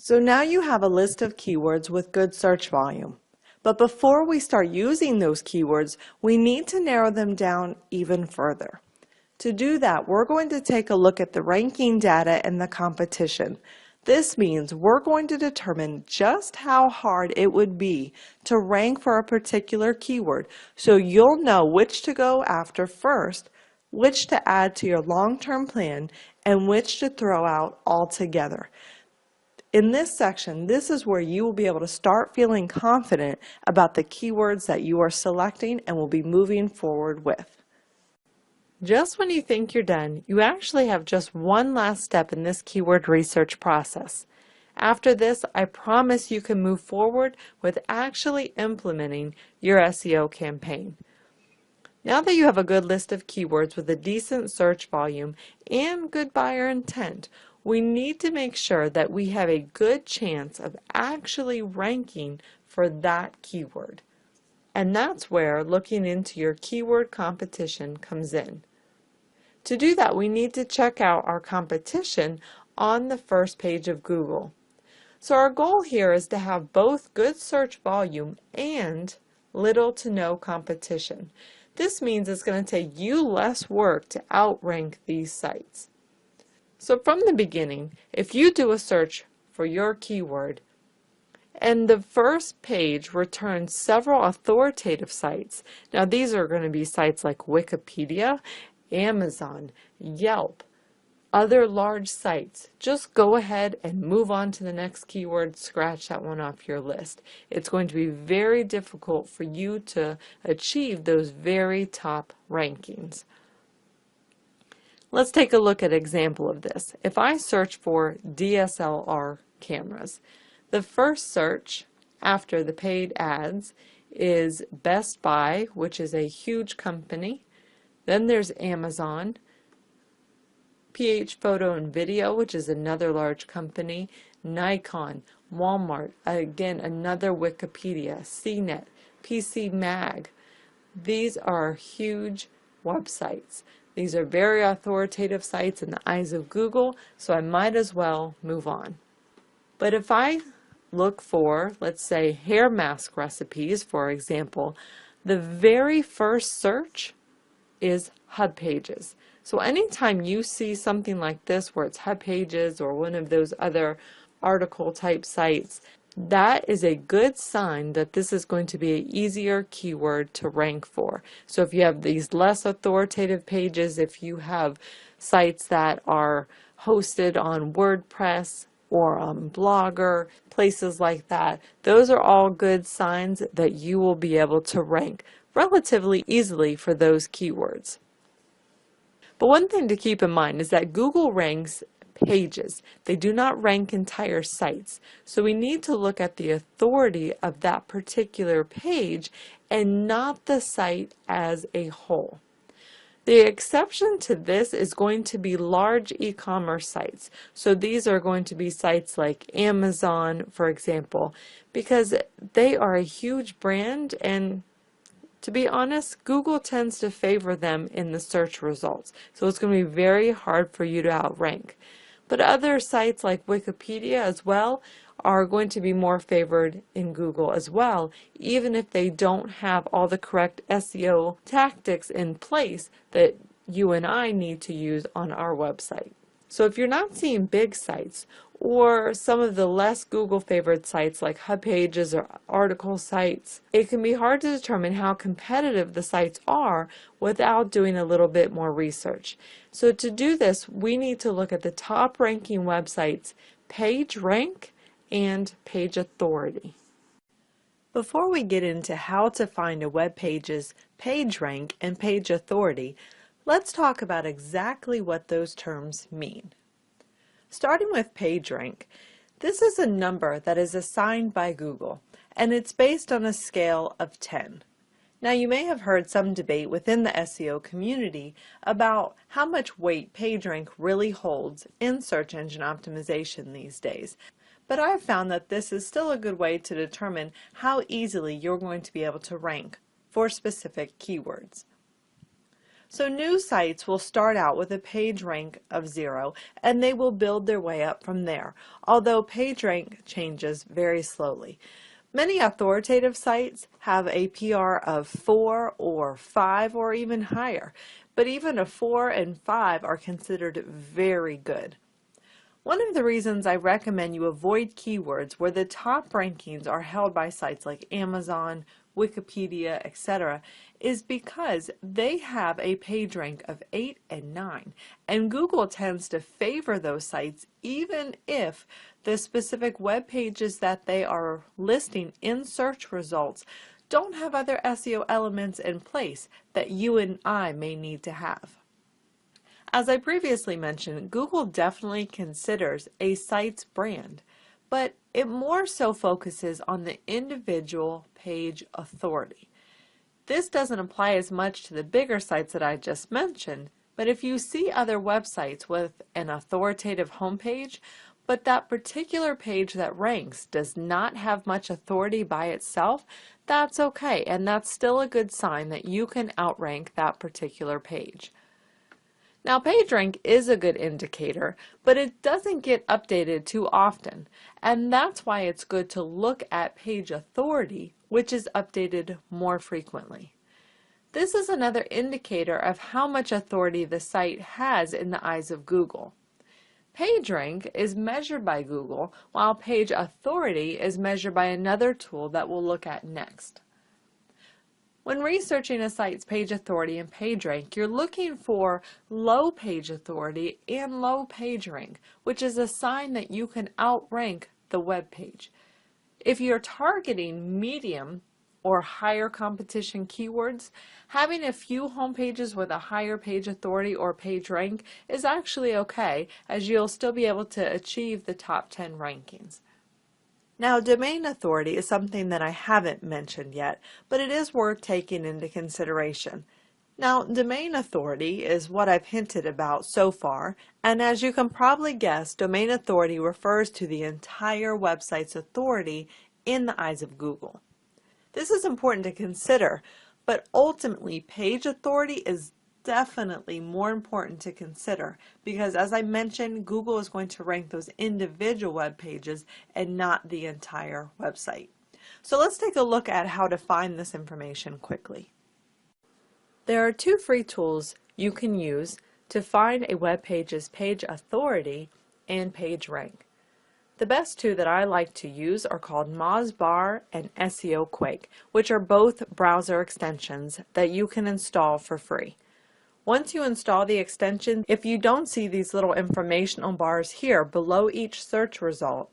So now you have a list of keywords with good search volume. But before we start using those keywords, we need to narrow them down even further. To do that, we're going to take a look at the ranking data and the competition. This means we're going to determine just how hard it would be to rank for a particular keyword, so you'll know which to go after first, which to add to your long-term plan, and which to throw out altogether. In this section, this is where you will be able to start feeling confident about the keywords that you are selecting and will be moving forward with. Just when you think you're done, you actually have just one last step in this keyword research process. After this, I promise you can move forward with actually implementing your SEO campaign. Now that you have a good list of keywords with a decent search volume and good buyer intent, we need to make sure that we have a good chance of actually ranking for that keyword. And that's where looking into your keyword competition comes in. To do that, we need to check out our competition on the first page of Google. So our goal here is to have both good search volume and little to no competition. This means it's going to take you less work to outrank these sites. So from the beginning, if you do a search for your keyword and the first page returns several authoritative sites, now these are going to be sites like Wikipedia, Amazon, Yelp, other large sites, just go ahead and move on to the next keyword, scratch that one off your list. It's going to be very difficult for you to achieve those very top rankings. Let's take a look at an example of this. If I search for DSLR cameras, the first search after the paid ads is Best Buy, which is a huge company. Then there's Amazon, PH Photo and Video, which is another large company, Nikon, Walmart, again another Wikipedia, CNET, PC Mag. These are huge websites. These are very authoritative sites in the eyes of Google, so I might as well move on. But if I look for, let's say, hair mask recipes, for example, the very first search is Hub Pages. So anytime you see something like this where it's Hub Pages or one of those other article type sites, that is a good sign that this is going to be an easier keyword to rank for. So if you have these less authoritative pages, if you have sites that are hosted on WordPress or on Blogger, places like that, those are all good signs that you will be able to rank relatively easily for those keywords. But one thing to keep in mind is that Google ranks pages. They do not rank entire sites. So we need to look at the authority of that particular page and not the site as a whole. The exception to this is going to be large e-commerce sites. So these are going to be sites like Amazon, for example, because they are a huge brand, and to be honest, Google tends to favor them in the search results. So it's going to be very hard for you to outrank. But other sites like Wikipedia as well are going to be more favored in Google as well, even if they don't have all the correct SEO tactics in place that you and I need to use on our website. So if you're not seeing big sites or some of the less Google favored sites like Hub Pages or article sites, it can be hard to determine how competitive the sites are without doing a little bit more research. So to do this, we need to look at the top ranking websites, page rank, and page authority. Before we get into how to find a web page's page rank and page authority, let's talk about exactly what those terms mean. Starting with PageRank, this is a number that is assigned by Google, and it's based on a scale of 10. Now you may have heard some debate within the SEO community about how much weight PageRank really holds in search engine optimization these days, but I've found that this is still a good way to determine how easily you're going to be able to rank for specific keywords. So new sites will start out with a page rank of 0 and they will build their way up from there, although page rank changes very slowly. Many authoritative sites have a PR of 4 or 5 or even higher, but even a 4 and 5 are considered very good. One of the reasons I recommend you avoid keywords where the top rankings are held by sites like Amazon, Wikipedia, etc. is because they have a page rank of 8 and 9, and Google tends to favor those sites even if the specific web pages that they are listing in search results don't have other SEO elements in place that you and I may need to have. As I previously mentioned, Google definitely considers a site's brand, but it more so focuses on the individual page authority. This doesn't apply as much to the bigger sites that I just mentioned, but if you see other websites with an authoritative homepage, but that particular page that ranks does not have much authority by itself, that's okay, and that's still a good sign that you can outrank that particular page. Now, PageRank is a good indicator, but it doesn't get updated too often, and that's why it's good to look at page authority, which is updated more frequently. This is another indicator of how much authority the site has in the eyes of Google. PageRank is measured by Google, while page authority is measured by another tool that we'll look at next. When researching a site's page authority and page rank, you're looking for low page authority and low page rank, which is a sign that you can outrank the web page. If you're targeting medium or higher competition keywords, having a few home pages with a higher page authority or page rank is actually okay, as you'll still be able to achieve the top 10 rankings. Now, domain authority is something that I haven't mentioned yet, but it is worth taking into consideration. Now, domain authority is what I've hinted about so far, and as you can probably guess, domain authority refers to the entire website's authority in the eyes of Google. This is important to consider, but ultimately page authority is definitely more important to consider because, as I mentioned, Google is going to rank those individual web pages and not the entire website. So let's take a look at how to find this information quickly. There are two free tools you can use to find a web page's page authority and page rank. The best two that I like to use are called Mozbar and SEOquake, which are both browser extensions that you can install for free. Once you install the extension, if you don't see these little informational bars here below each search result,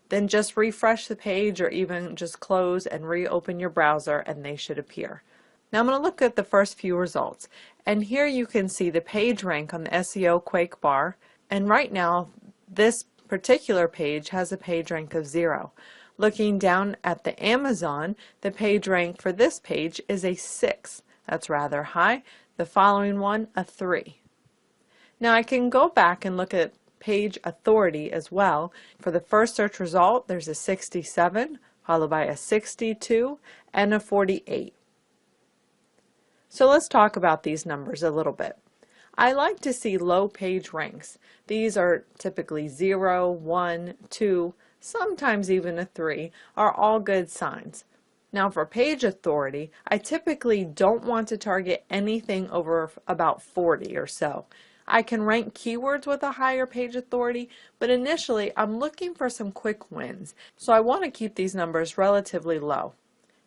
then just refresh the page or even just close and reopen your browser and they should appear. Now I'm going to look at the first few results, and here you can see the page rank on the SEOquake bar, and right now this particular page has a page rank of 0. Looking down at the Amazon, the page rank for this page is a 6. That's rather high. The following one, a 3. Now I can go back and look at page authority as well. For the first search result, there's a 67, followed by a 62, and a 48. So let's talk about these numbers a little bit. I like to see low page ranks. These are typically 0, 1, 2, sometimes even a 3, are all good signs. Now for page authority, I typically don't want to target anything over about 40 or so. I can rank keywords with a higher page authority, but initially I'm looking for some quick wins, so I want to keep these numbers relatively low.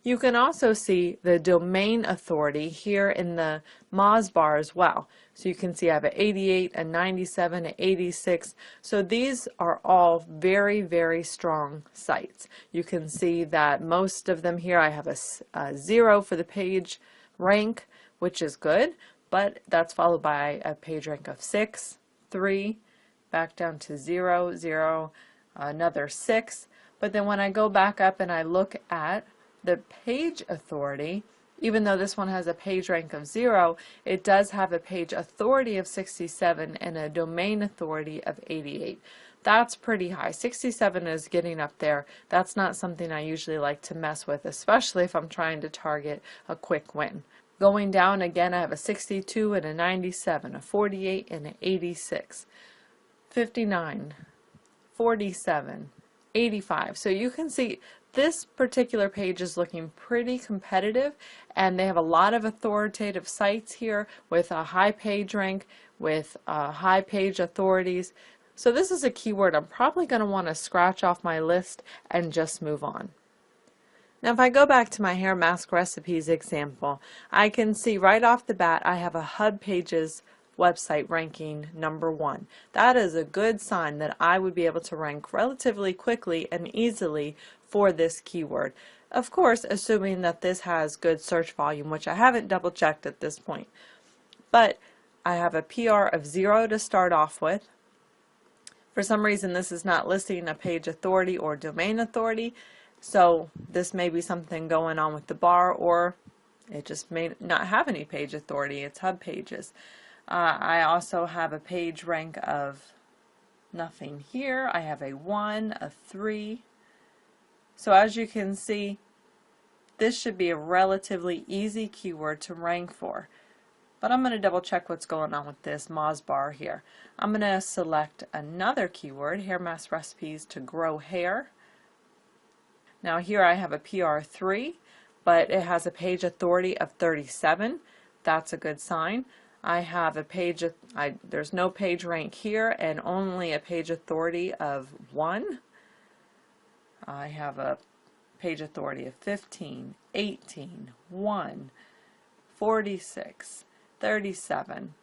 You can also see the domain authority here in the Mozbar as well. So you can see I have an 88, a 97, an 86. So these are all very, very strong sites. You can see that most of them here I have a 0 for the page rank, which is good, but that's followed by a page rank of 6, 3, back down to 0, 0, another 6. But then when I go back up and I look at the page authority, even though this one has a page rank of 0, it does have a page authority of 67 and a domain authority of 88. That's pretty high. 67 is getting up there. That's not something I usually like to mess with, especially if I'm trying to target a quick win. Going down again, I have a 62 and a 97, a 48 and an 86, 59, 47, 85. So you can see this particular page is looking pretty competitive, and they have a lot of authoritative sites here with a high page rank, with high page authorities. So this is a keyword I'm probably going to want to scratch off my list and just move on. Now if I go back to my hair mask recipes example, I can see right off the bat I have a HubPages website ranking #1. That is a good sign that I would be able to rank relatively quickly and easily for this keyword. Of course, assuming that this has good search volume, which I haven't double checked at this point. But I have a PR of 0 to start off with. For some reason this is not listing a page authority or domain authority. So this may be something going on with the bar, or it just may not have any page authority. It's HubPages. I also have a page rank of nothing here. I have a 1, a 3. So as you can see, this should be a relatively easy keyword to rank for. But I'm going to double check what's going on with this Moz bar here. I'm going to select another keyword, hair mask recipes to grow hair. Now here I have a PR3, but it has a page authority of 37. That's a good sign. I have a page, there's no page rank here and only a page authority of 1. I have a page authority of 15, 18, 1, 46, 37.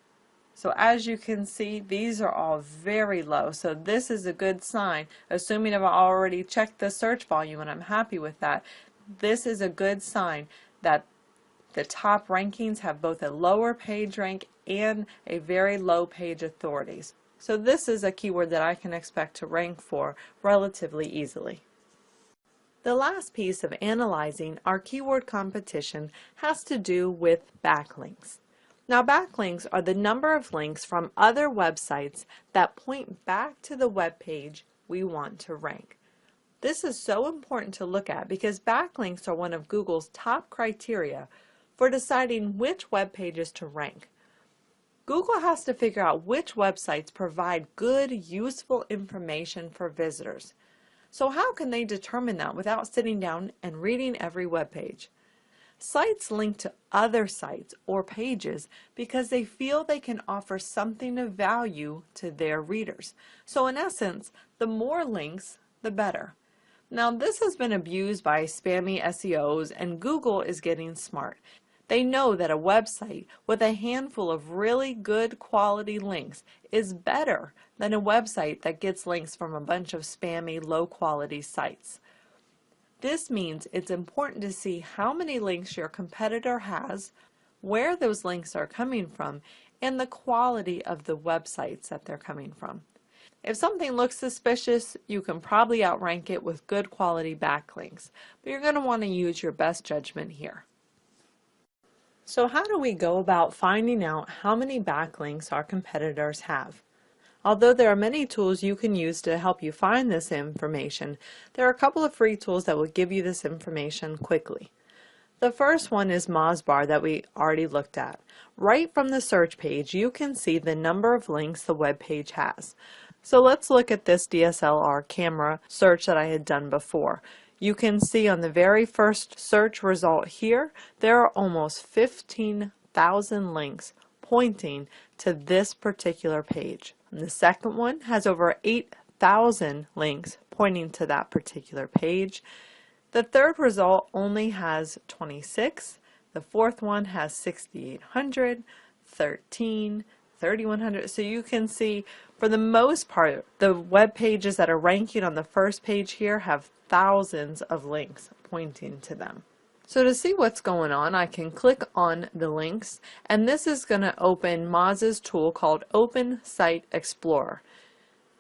So as you can see, these are all very low. So this is a good sign. Assuming I've already checked the search volume and I'm happy with that, this is a good sign that the top rankings have both a lower page rank and a very low page authorities. So this is a keyword that I can expect to rank for relatively easily. The last piece of analyzing our keyword competition has to do with backlinks. Now backlinks are the number of links from other websites that point back to the web page we want to rank. This is so important to look at because backlinks are one of Google's top criteria for deciding which web pages to rank. Google has to figure out which websites provide good, useful information for visitors. So how can they determine that without sitting down and reading every web page? Sites link to other sites or pages because they feel they can offer something of value to their readers. So in essence, the more links, the better. Now this has been abused by spammy SEOs, and Google is getting smart. They know that a website with a handful of really good quality links is better than a website that gets links from a bunch of spammy, low quality sites. This means it's important to see how many links your competitor has, where those links are coming from, and the quality of the websites that they're coming from. If something looks suspicious, you can probably outrank it with good quality backlinks, but you're going to want to use your best judgment here. So how do we go about finding out how many backlinks our competitors have? Although there are many tools you can use to help you find this information, there are a couple of free tools that will give you this information quickly. The first one is Mozbar that we already looked at. Right from the search page, you can see the number of links the web page has. So let's look at this DSLR camera search that I had done before. You can see on the very first search result here, there are almost 15,000 links pointing to this particular page. And the second one has over 8,000 links pointing to that particular page. The third result only has 26. The fourth one has 6,800, 13, 3,100. So you can see for the most part, the web pages that are ranking on the first page here have thousands of links pointing to them. So to see what's going on, I can click on the links, and this is going to open Moz's tool called Open Site Explorer.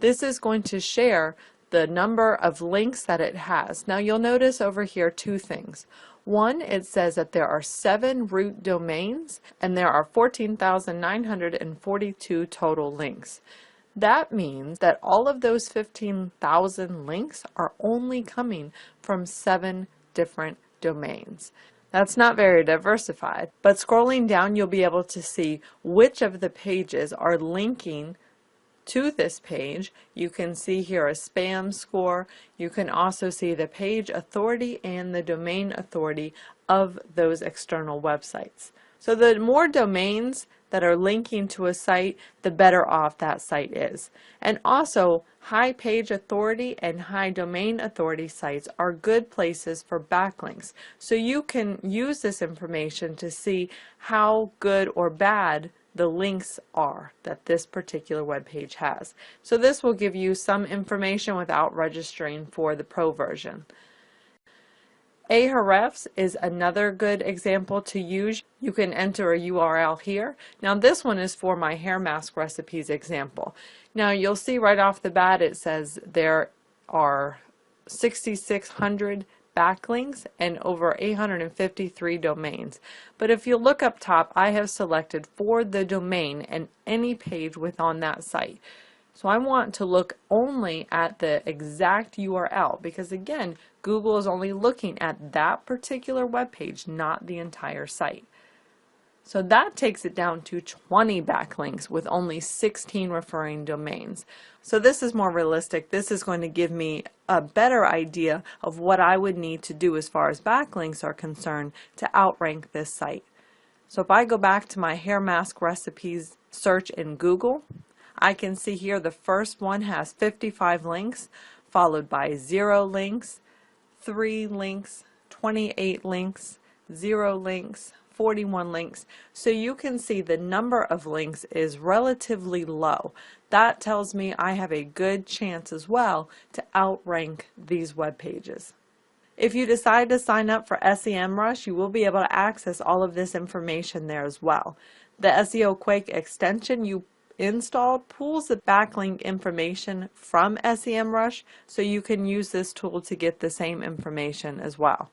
This is going to share the number of links that it has. Now you'll notice over here two things. One, it says that there are 7 root domains and there are 14,942 total links. That means that all of those 15,000 links are only coming from 7 different domains. That's not very diversified, but scrolling down you'll be able to see which of the pages are linking to this page. You can see here a spam score. You can also see the page authority and the domain authority of those external websites. So the more domains that are linking to a site, the better off that site is. And also, high page authority and high domain authority sites are good places for backlinks. So you can use this information to see how good or bad the links are that this particular web page has. So this will give you some information without registering for the pro version. Ahrefs is another good example to use. You can enter a URL here. Now this one is for my hair mask recipes example. Now you'll see right off the bat it says there are 6,600 backlinks and over 853 domains. But if you look up top, I have selected for the domain and any page within that site. So I want to look only at the exact URL because again, Google is only looking at that particular web page, not the entire site. So that takes it down to 20 backlinks with only 16 referring domains. So this is more realistic. This is going to give me a better idea of what I would need to do as far as backlinks are concerned to outrank this site. So if I go back to my hair mask recipes search in Google, I can see here the first one has 55 links, followed by 0 links, 3 links, 28 links, 0 links, 41 links. So you can see the number of links is relatively low. That tells me I have a good chance as well to outrank these web pages. If you decide to sign up for SEMrush, you will be able to access all of this information there as well. The SEO Quake extension you installed pulls the backlink information from SEMrush, so you can use this tool to get the same information as well.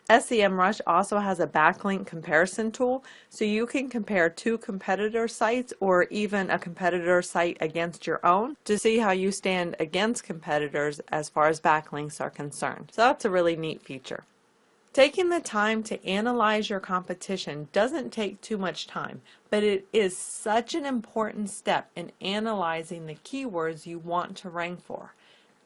SEMrush also has a backlink comparison tool, so you can compare 2 competitor sites or even a competitor site against your own to see how you stand against competitors as far as backlinks are concerned. So that's a really neat feature. Taking the time to analyze your competition doesn't take too much time, but it is such an important step in analyzing the keywords you want to rank for.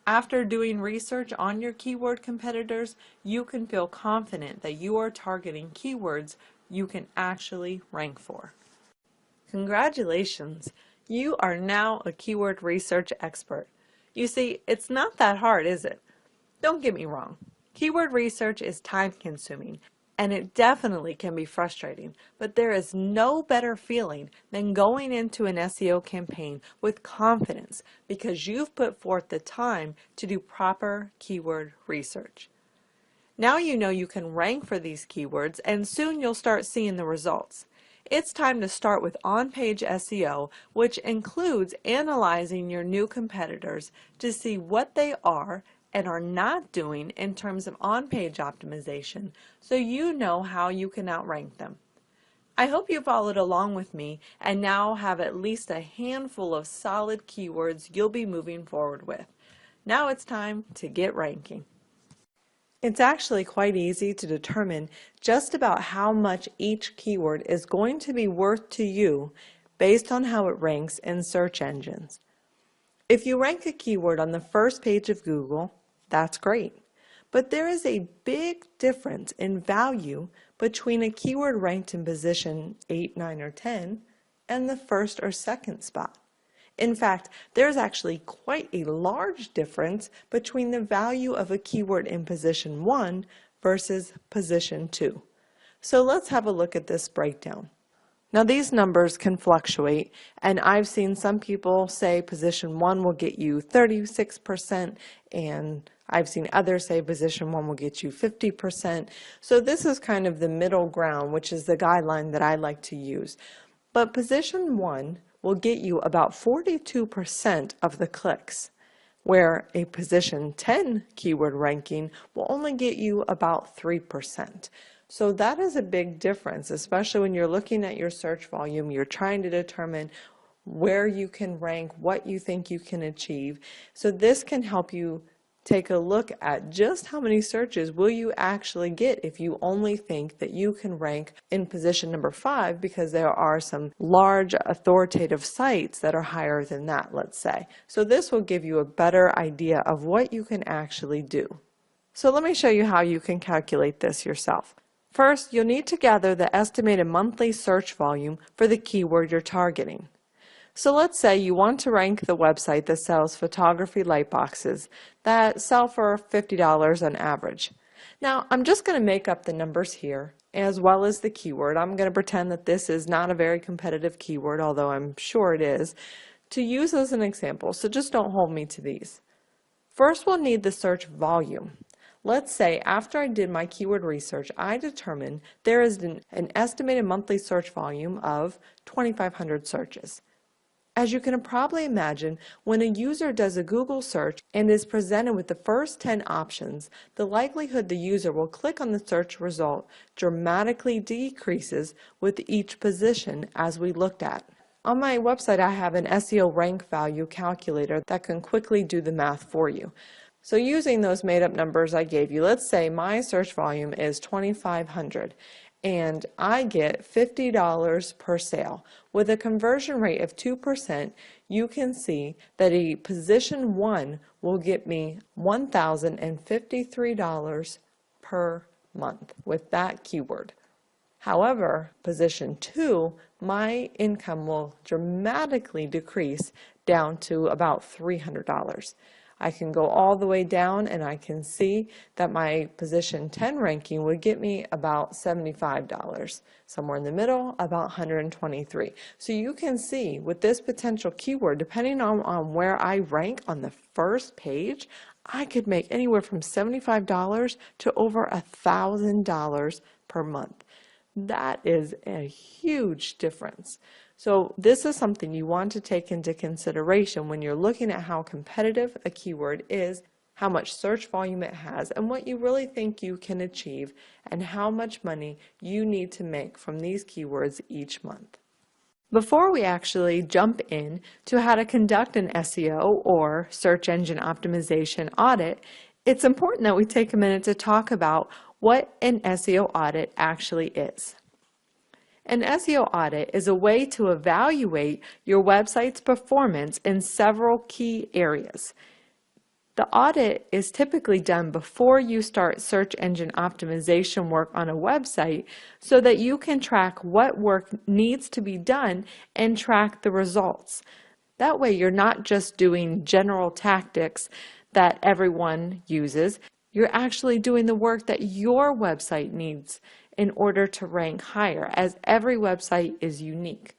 After doing research on your keyword competitors, you can feel confident that you are targeting keywords you can actually rank for. Congratulations! You are now a keyword research expert. You see, it's not that hard, is it? Don't get me wrong. Keyword research is time-consuming, and it definitely can be frustrating, but there is no better feeling than going into an SEO campaign with confidence because you've put forth the time to do proper keyword research. Now you know you can rank for these keywords, and soon you'll start seeing the results. It's time to start with on-page SEO, which includes analyzing your new competitors to see what they are and are not doing in terms of on-page optimization, so you know how you can outrank them. I hope you followed along with me and now have at least a handful of solid keywords you'll be moving forward with. Now it's time to get ranking. It's actually quite easy to determine just about how much each keyword is going to be worth to you based on how it ranks in search engines. If you rank a keyword on the first page of Google, that's great. But there is a big difference in value between a keyword ranked in position 8, 9, or 10 and the first or second spot. In fact, there's actually quite a large difference between the value of a keyword in position 1 versus position 2. So let's have a look at this breakdown. Now these numbers can fluctuate, and I've seen some people say position 1 will get you 36%, and I've seen others say position 1 will get you 50%. So this is kind of the middle ground, which is the guideline that I like to use. But position 1 will get you about 42% of the clicks, where a position 10 keyword ranking will only get you about 3%. So that is a big difference, especially when you're looking at your search volume, you're trying to determine where you can rank, what you think you can achieve. So this can help you take a look at just how many searches will you actually get if you only think that you can rank in position number 5 because there are some large authoritative sites that are higher than that, let's say. So this will give you a better idea of what you can actually do. So let me show you how you can calculate this yourself. First, you'll need to gather the estimated monthly search volume for the keyword you're targeting. So let's say you want to rank the website that sells photography light boxes that sell for $50 on average. Now, I'm just going to make up the numbers here as well as the keyword. I'm going to pretend that this is not a very competitive keyword, although I'm sure it is, to use as an example, so just don't hold me to these. First, we'll need the search volume. Let's say after I did my keyword research, I determined there is an estimated monthly search volume of 2,500 searches. As you can probably imagine, when a user does a Google search and is presented with the first 10 options, the likelihood the user will click on the search result dramatically decreases with each position as we looked at. On my website, I have an SEO rank value calculator that can quickly do the math for you. So using those made-up numbers I gave you, let's say my search volume is 2,500 and I get $50 per sale. With a conversion rate of 2%, you can see that a position 1 will get me $1,053 per month with that keyword. However, position 2, my income will dramatically decrease down to about $300. I can go all the way down and I can see that my position 10 ranking would get me about $75. Somewhere in the middle, about $123. So you can see with this potential keyword, depending on where I rank on the first page, I could make anywhere from $75 to over $1,000 per month. That is a huge difference. So this is something you want to take into consideration when you're looking at how competitive a keyword is, how much search volume it has, and what you really think you can achieve, and how much money you need to make from these keywords each month. Before we actually jump in to how to conduct an SEO or search engine optimization audit, it's important that we take a minute to talk about what an SEO audit actually is. An SEO audit is a way to evaluate your website's performance in several key areas. The audit is typically done before you start search engine optimization work on a website so that you can track what work needs to be done and track the results. That way you're not just doing general tactics that everyone uses. You're actually doing the work that your website needs in order to rank higher, as every website is unique.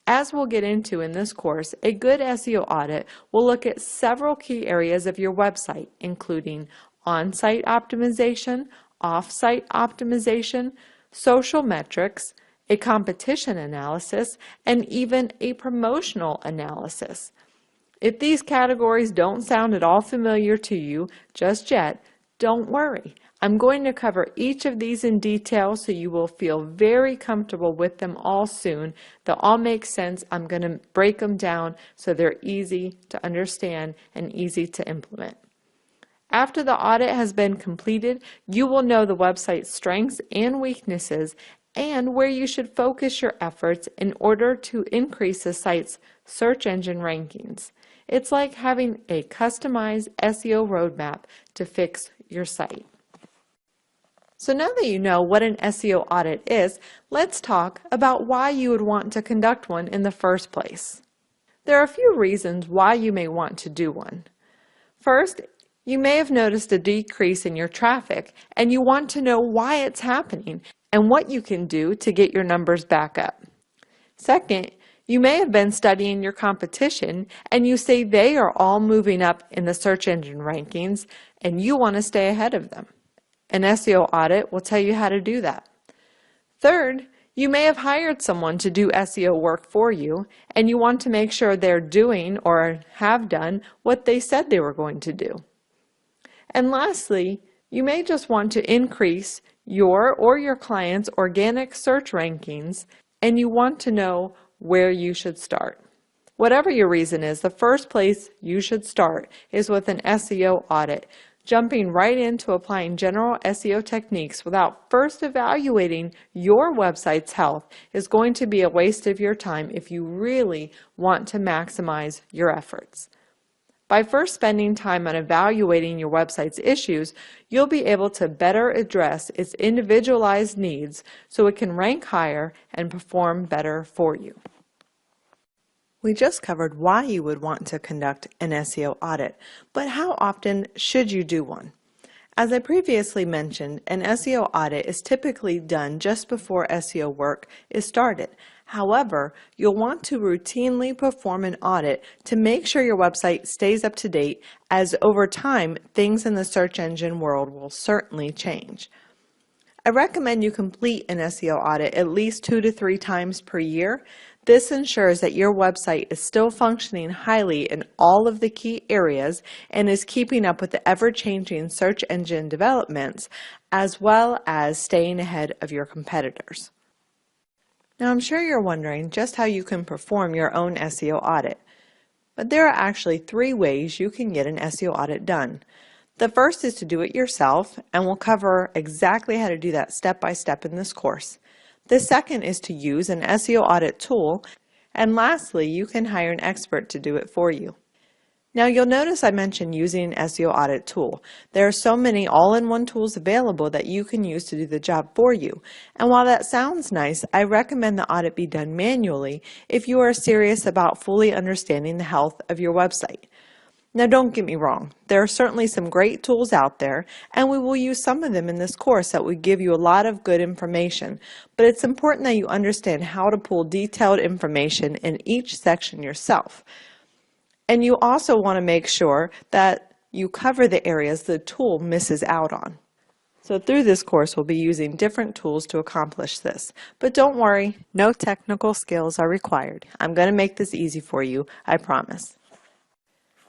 As we'll get into in this course, a good SEO audit will look at several key areas of your website, including on-site optimization, off-site optimization, social metrics, a competition analysis, and even a promotional analysis. If these categories don't sound at all familiar to you just yet, don't worry. I'm going to cover each of these in detail so you will feel very comfortable with them all soon. They'll all make sense. I'm going to break them down so they're easy to understand and easy to implement. After the audit has been completed, you will know the website's strengths and weaknesses and where you should focus your efforts in order to increase the site's search engine rankings. It's like having a customized SEO roadmap to fix your site. So now that you know what an SEO audit is, let's talk about why you would want to conduct one in the first place. There are a few reasons why you may want to do one. First, you may have noticed a decrease in your traffic and you want to know why it's happening and what you can do to get your numbers back up. Second, you may have been studying your competition and you say they are all moving up in the search engine rankings and you want to stay ahead of them. An SEO audit will tell you how to do that. Third, you may have hired someone to do SEO work for you and you want to make sure they're doing or have done what they said they were going to do. And lastly, you may just want to increase your or your client's organic search rankings and you want to know where you should start. Whatever your reason is, the first place you should start is with an SEO audit. Jumping right into applying general SEO techniques without first evaluating your website's health is going to be a waste of your time if you really want to maximize your efforts. By first spending time on evaluating your website's issues, you'll be able to better address its individualized needs so it can rank higher and perform better for you. We just covered why you would want to conduct an SEO audit, but how often should you do one? As I previously mentioned, an SEO audit is typically done just before SEO work is started. However, you'll want to routinely perform an audit to make sure your website stays up to date, as over time, things in the search engine world will certainly change. I recommend you complete an SEO audit at least 2 to 3 times per year. This ensures that your website is still functioning highly in all of the key areas and is keeping up with the ever-changing search engine developments, as well as staying ahead of your competitors. Now, I'm sure you're wondering just how you can perform your own SEO audit, but there are actually 3 ways you can get an SEO audit done. The first is to do it yourself, and we'll cover exactly how to do that step by step in this course. The second is to use an SEO audit tool, and lastly, you can hire an expert to do it for you. Now, you'll notice I mentioned using an SEO audit tool. There are so many all-in-one tools available that you can use to do the job for you. And while that sounds nice, I recommend the audit be done manually if you are serious about fully understanding the health of your website. Now, don't get me wrong, there are certainly some great tools out there, and we will use some of them in this course that will give you a lot of good information, but it's important that you understand how to pull detailed information in each section yourself. And you also want to make sure that you cover the areas the tool misses out on. So through this course, we'll be using different tools to accomplish this. But don't worry, no technical skills are required. I'm going to make this easy for you, I promise.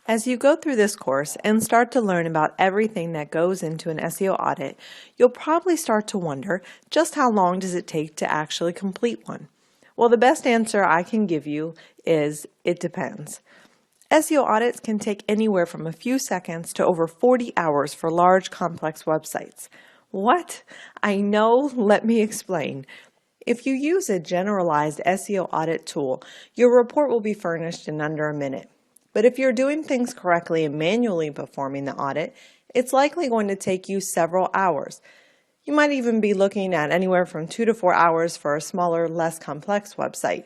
As you go through this course and start to learn about everything that goes into an SEO audit, you'll probably start to wonder just how long does it take to actually complete one? Well, the best answer I can give you is it depends. SEO audits can take anywhere from a few seconds to over 40 hours for large, complex websites. What? I know, let me explain. If you use a generalized SEO audit tool, your report will be furnished in under a minute. But if you're doing things correctly and manually performing the audit, it's likely going to take you several hours. You might even be looking at anywhere from 2 to 4 hours for a smaller, less complex website.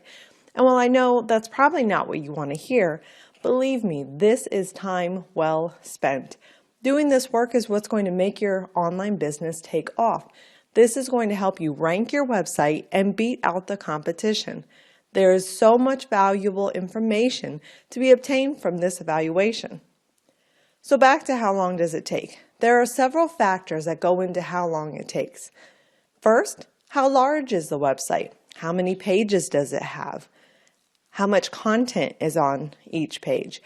And while I know that's probably not what you want to hear, believe me, this is time well spent. Doing this work is what's going to make your online business take off. This is going to help you rank your website and beat out the competition. There is so much valuable information to be obtained from this evaluation. So back to how long does it take? There are several factors that go into how long it takes. First, how large is the website? How many pages does it have? How much content is on each page?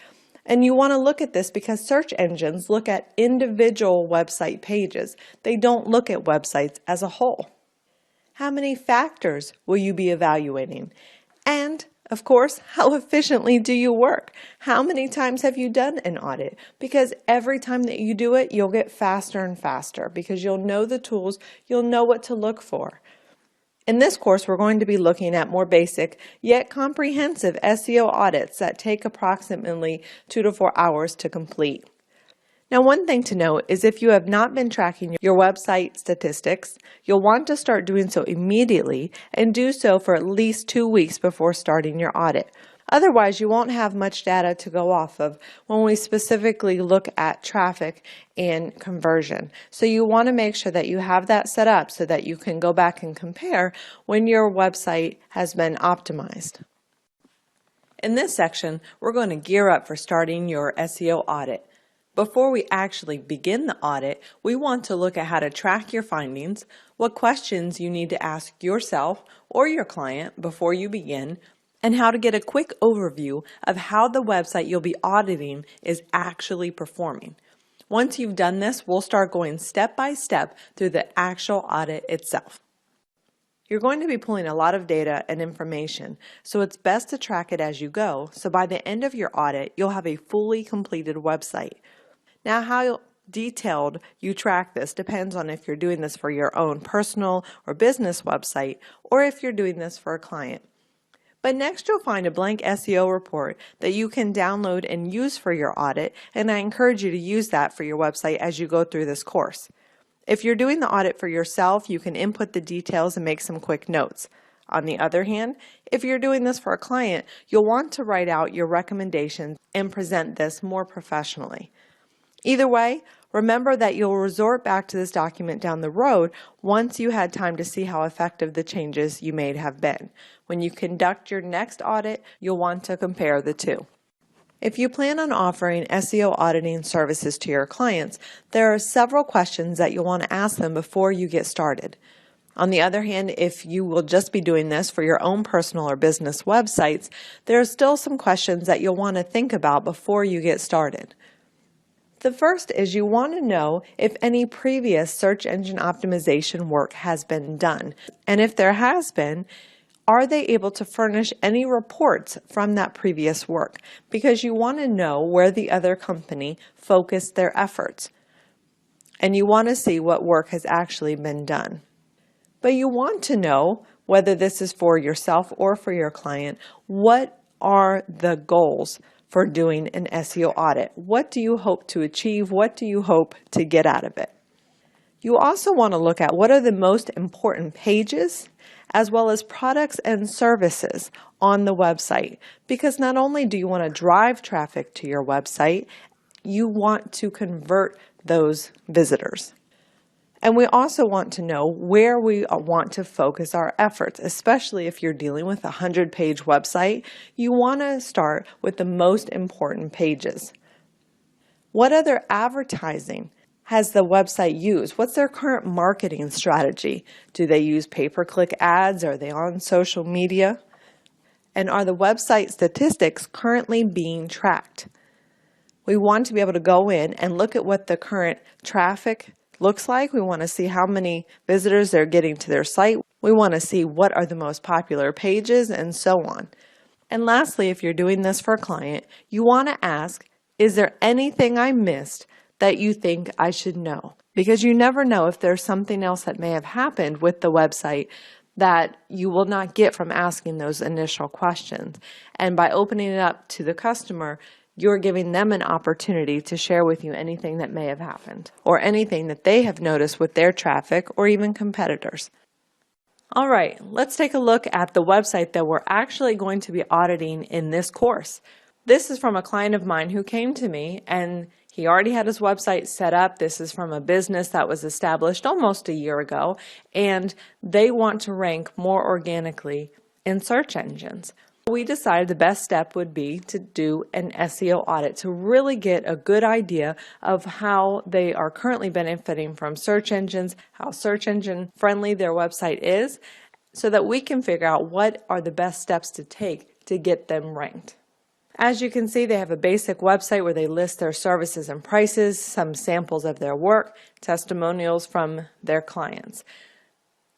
And you want to look at this because search engines look at individual website pages. They don't look at websites as a whole. How many factors will you be evaluating? And, of course, how efficiently do you work? How many times have you done an audit? Because every time that you do it, you'll get faster and faster because you'll know the tools, you'll know what to look for. In this course, we're going to be looking at more basic yet comprehensive SEO audits that take approximately 2 to 4 hours to complete. Now, one thing to note is if you have not been tracking your website statistics, you'll want to start doing so immediately and do so for at least 2 weeks before starting your audit. Otherwise, you won't have much data to go off of when we specifically look at traffic and conversion. So you want to make sure that you have that set up so that you can go back and compare when your website has been optimized. In this section, we're going to gear up for starting your SEO audit. Before we actually begin the audit, we want to look at how to track your findings, what questions you need to ask yourself or your client before you begin, and how to get a quick overview of how the website you'll be auditing is actually performing. Once you've done this, we'll start going step by step through the actual audit itself. You're going to be pulling a lot of data and information, so it's best to track it as you go, so by the end of your audit, you'll have a fully completed website. Now, how detailed you track this depends on if you're doing this for your own personal or business website, or if you're doing this for a client. But next you'll find a blank SEO report that you can download and use for your audit, and I encourage you to use that for your website as you go through this course. If you're doing the audit for yourself, you can input the details and make some quick notes. On the other hand, if you're doing this for a client, you'll want to write out your recommendations and present this more professionally. Either way, remember that you'll resort back to this document down the road once you had time to see how effective the changes you made have been. When you conduct your next audit, you'll want to compare the two. If you plan on offering SEO auditing services to your clients, there are several questions that you'll want to ask them before you get started. On the other hand, if you will just be doing this for your own personal or business websites, there are still some questions that you'll want to think about before you get started. The first is you want to know if any previous search engine optimization work has been done, and if there has been, are they able to furnish any reports from that previous work? Because you want to know where the other company focused their efforts, and you want to see what work has actually been done. But you want to know, whether this is for yourself or for your client, what are the goals for doing an SEO audit? What do you hope to achieve? What do you hope to get out of it? You also want to look at what are the most important pages, as well as products and services on the website, because not only do you want to drive traffic to your website, you want to convert those visitors. And we also want to know where we want to focus our efforts, especially if you're dealing with a 100-page website. You want to start with the most important pages. What other advertising has the website used? What's their current marketing strategy? Do they use pay-per-click ads? Are they on social media? And are the website statistics currently being tracked? We want to be able to go in and look at what the current traffic looks like. We want to see how many visitors they're getting to their site. We want to see what are the most popular pages and so on. And lastly, if you're doing this for a client, you want to ask, is there anything I missed that you think I should know? Because you never know if there's something else that may have happened with the website that you will not get from asking those initial questions. And by opening it up to the customer, you're giving them an opportunity to share with you anything that may have happened or anything that they have noticed with their traffic or even competitors. All right, let's take a look at the website that we're actually going to be auditing in this course. This is from a client of mine who came to me, and he already had his website set up. This is from a business that was established almost a year ago, and they want to rank more organically in search engines. We decided the best step would be to do an SEO audit to really get a good idea of how they are currently benefiting from search engines, how search engine friendly their website is, so that we can figure out what are the best steps to take to get them ranked. As you can see, they have a basic website where they list their services and prices, some samples of their work, testimonials from their clients.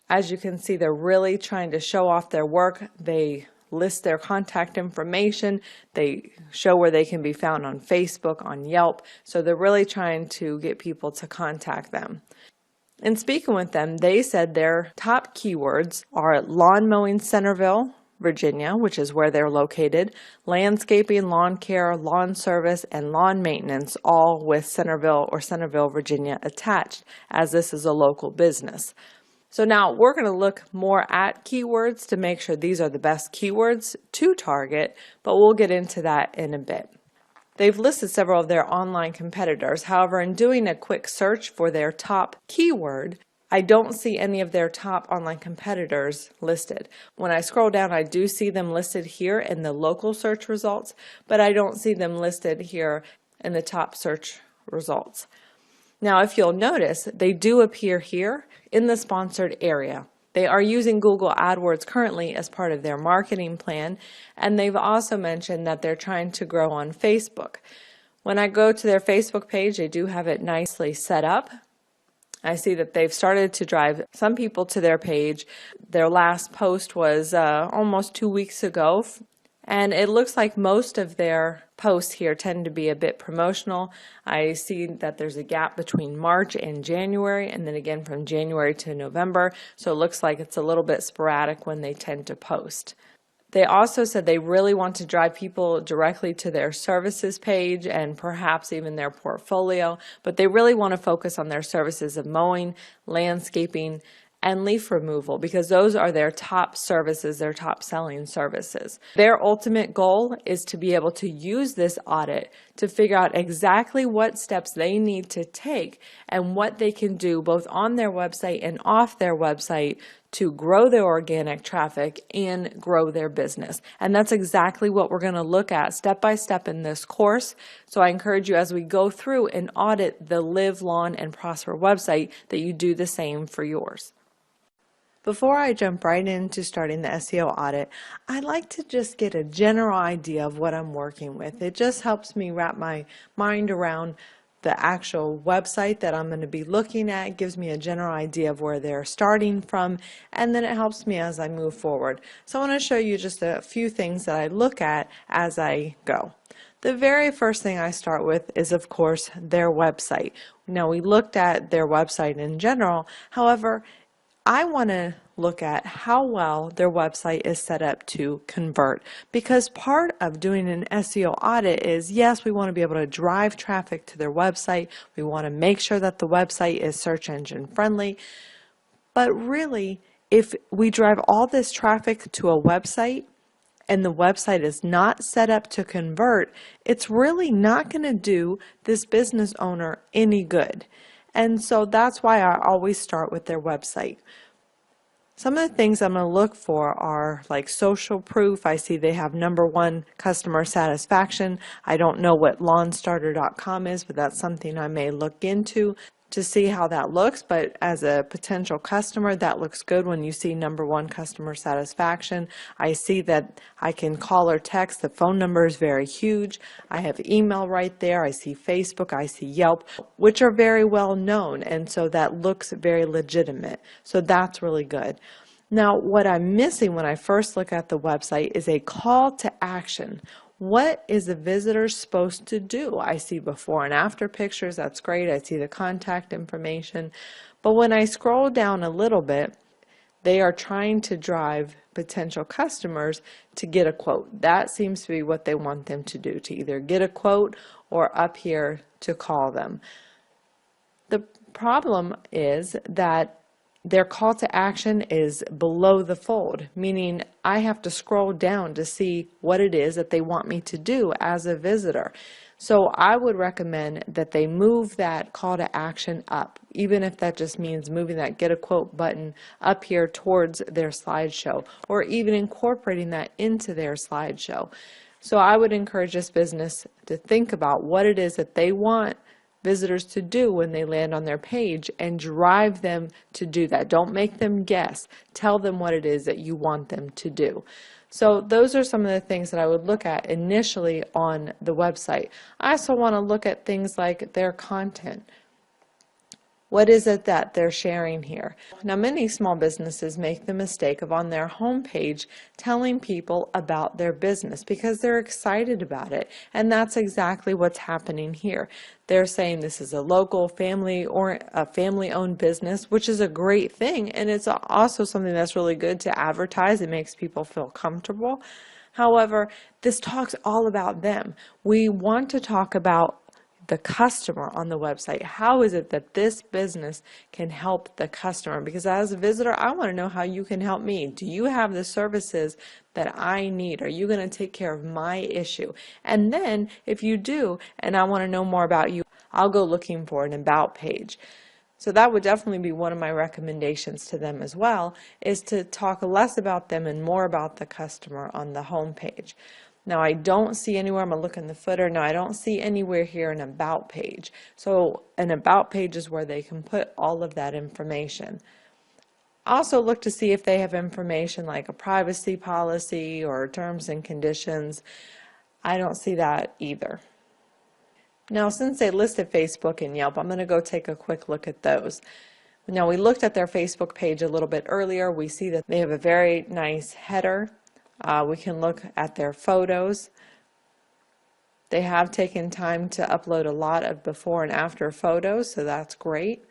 As you can see, they're really trying to show off their work. They list their contact information. They show where they can be found on Facebook, on Yelp. So they're really trying to get people to contact them. In speaking with them, they said their top keywords are lawn mowing Centerville, Virginia, which is where they're located, landscaping, lawn care, lawn service, and lawn maintenance, all with Centerville or Centerville, Virginia attached, as this is a local business. So now we're going to look more at keywords to make sure these are the best keywords to target, but we'll get into that in a bit. They've listed several of their online competitors. However, in doing a quick search for their top keyword, I don't see any of their top online competitors listed. When I scroll down, I do see them listed here in the local search results, but I don't see them listed here in the top search results. Now, if you'll notice, they do appear here in the sponsored area. They are using Google AdWords currently as part of their marketing plan, and they've also mentioned that they're trying to grow on Facebook. When I go to their Facebook page, they do have it nicely set up. I see that they've started to drive some people to their page. Their last post was almost 2 weeks ago. And it looks like most of their posts here tend to be a bit promotional. I see that there's a gap between March and January, and then again from January to November. So it looks like it's a little bit sporadic when they tend to post. They also said they really want to drive people directly to their services page and perhaps even their portfolio, but they really want to focus on their services of mowing, landscaping, and leaf removal, because those are their top services, their top selling services. Their ultimate goal is to be able to use this audit to figure out exactly what steps they need to take and what they can do both on their website and off their website to grow their organic traffic and grow their business. And that's exactly what we're going to look at step by step in this course. So I encourage you, as we go through and audit the Live, Lawn, and Prosper website, that you do the same for yours. Before I jump right into starting the SEO audit, I'd like to just get a general idea of what I'm working with. It just helps me wrap my mind around the actual website that I'm going to be looking at. Gives me a general idea of where they're starting from, and then it helps me as I move forward. So I want to show you just a few things that I look at as I go. The very first thing I start with is, of course, their website. Now, we looked at their website in general. However, I want to look at how well their website is set up to convert, because part of doing an SEO audit is, yes, we want to be able to drive traffic to their website. We want to make sure that the website is search engine friendly. But really, if we drive all this traffic to a website and the website is not set up to convert, it's really not going to do this business owner any good. And so that's why I always start with their website. Some of the things I'm going to look for are like social proof. I see they have #1 customer satisfaction. I don't know what lawnstarter.com is, but that's something I may look into to see how that looks. But as a potential customer, that looks good when you see #1 customer satisfaction. I see that I can call or text. The phone number is very huge. I have email right there. I see Facebook. I see Yelp, which are very well known, and so that looks very legitimate. So that's really good. Now, what I'm missing when I first look at the website is a call to action. What is the visitor supposed to do? I see before and after pictures. That's great. I see the contact information. But when I scroll down a little bit, they are trying to drive potential customers to get a quote. That seems to be what they want them to do, to either get a quote or up here to call them. The problem is that their call to action is below the fold, meaning I have to scroll down to see what it is that they want me to do as a visitor. So I would recommend that they move that call to action up, even if that just means moving that get a quote button up here towards their slideshow, or even incorporating that into their slideshow. So I would encourage this business to think about what it is that they want visitors to do when they land on their page and drive them to do that. Don't make them guess. Tell them what it is that you want them to do. So those are some of the things that I would look at initially on the website. I also want to look at things like their content. What is it that they're sharing here? Now, many small businesses make the mistake of on their homepage telling people about their business because they're excited about it. And that's exactly what's happening here. They're saying this is a local family or a family-owned business, which is a great thing. And it's also something that's really good to advertise. It makes people feel comfortable. However, this talks all about them. We want to talk about the customer on the website. How is it that this business can help the customer? Because as a visitor, I want to know how you can help me. Do you have the services that I need? Are you going to take care of my issue? And then if you do, and I want to know more about you, I'll go looking for an about page. So that would definitely be one of my recommendations to them as well, is to talk less about them and more about the customer on the home page. Now, I don't see anywhere, I'm going to look in the footer. Now, I don't see anywhere here an about page. So an about page is where they can put all of that information. Also look to see if they have information like a privacy policy or terms and conditions. I don't see that either. Now, since they listed Facebook and Yelp, I'm going to go take a quick look at those. Now, we looked at their Facebook page a little bit earlier. We see that they have a very nice header. We can look at their photos. They have taken time to upload a lot of before and after photos, so that's great.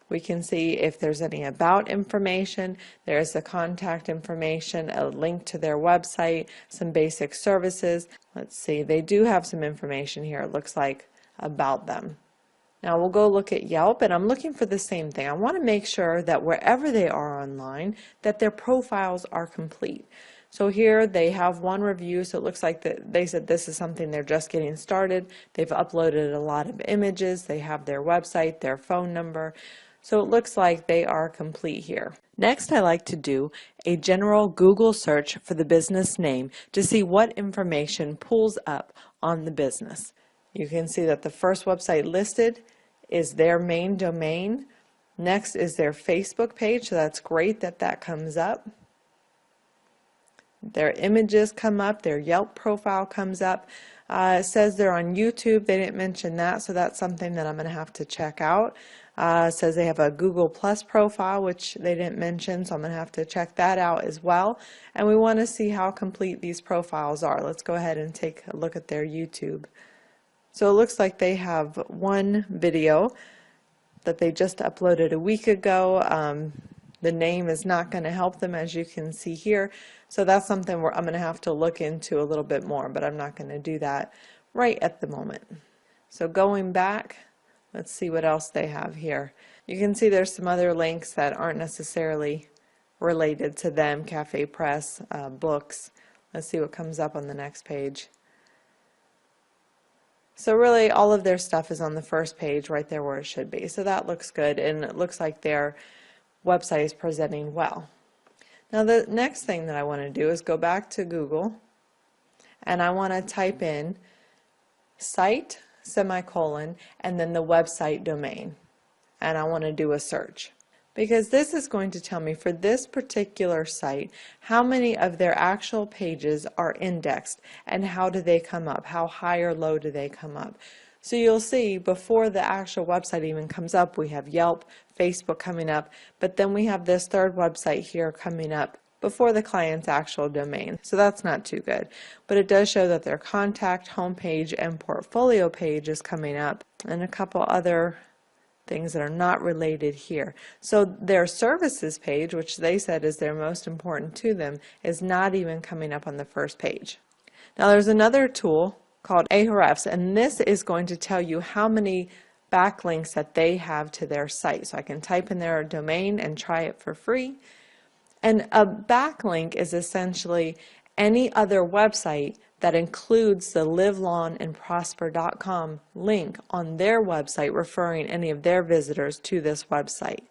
We can see if there's any about information. There's the contact information, a link to their website, some basic services. Let's see, they do have some information here, it looks like, about them. Now we'll go look at Yelp, and I'm looking for the same thing. I want to make sure that wherever they are online, that their profiles are complete. So here they have one review, so it looks like that they said this is something they're just getting started. They've uploaded a lot of images, they have their website, their phone number. So it looks like they are complete here. Next, I like to do a general Google search for the business name to see what information pulls up on the business. You can see that the first website listed is their main domain. Next is their Facebook page, so that's great that that comes up. Their images come up, their Yelp profile comes up. It says they're on YouTube. They didn't mention that, so that's something that I'm going to have to check out. It says they have a Google Plus profile, which they didn't mention, so I'm going to have to check that out as well. And we want to see how complete these profiles are. Let's go ahead and take a look at their YouTube. So it looks like they have one video that they just uploaded a week ago. The name is not going to help them, as you can see here. So that's something where I'm going to have to look into a little bit more, but I'm not going to do that right at the moment. So going back, let's see what else they have here. You can see there's some other links that aren't necessarily related to them, Cafe Press, books. Let's see what comes up on the next page. So really all of their stuff is on the first page right there where it should be. So that looks good, and it looks like their website is presenting well. Now the next thing that I want to do is go back to Google, and I want to type in site semicolon and then the website domain, and I want to do a search, because this is going to tell me for this particular site how many of their actual pages are indexed and how do they come up, how high or low do they come up. So you'll see before the actual website even comes up, we have Yelp, Facebook coming up, but then we have this third website here coming up before the client's actual domain. So that's not too good. But it does show that their contact, homepage, and portfolio page is coming up, and a couple other things that are not related here. So their services page, which they said is their most important to them, is not even coming up on the first page. Now there's another tool called Ahrefs, and this is going to tell you how many backlinks that they have to their site. So I can type in their domain and try it for free. And a backlink is essentially any other website that includes the livelongandprosper.com link on their website, referring any of their visitors to this website.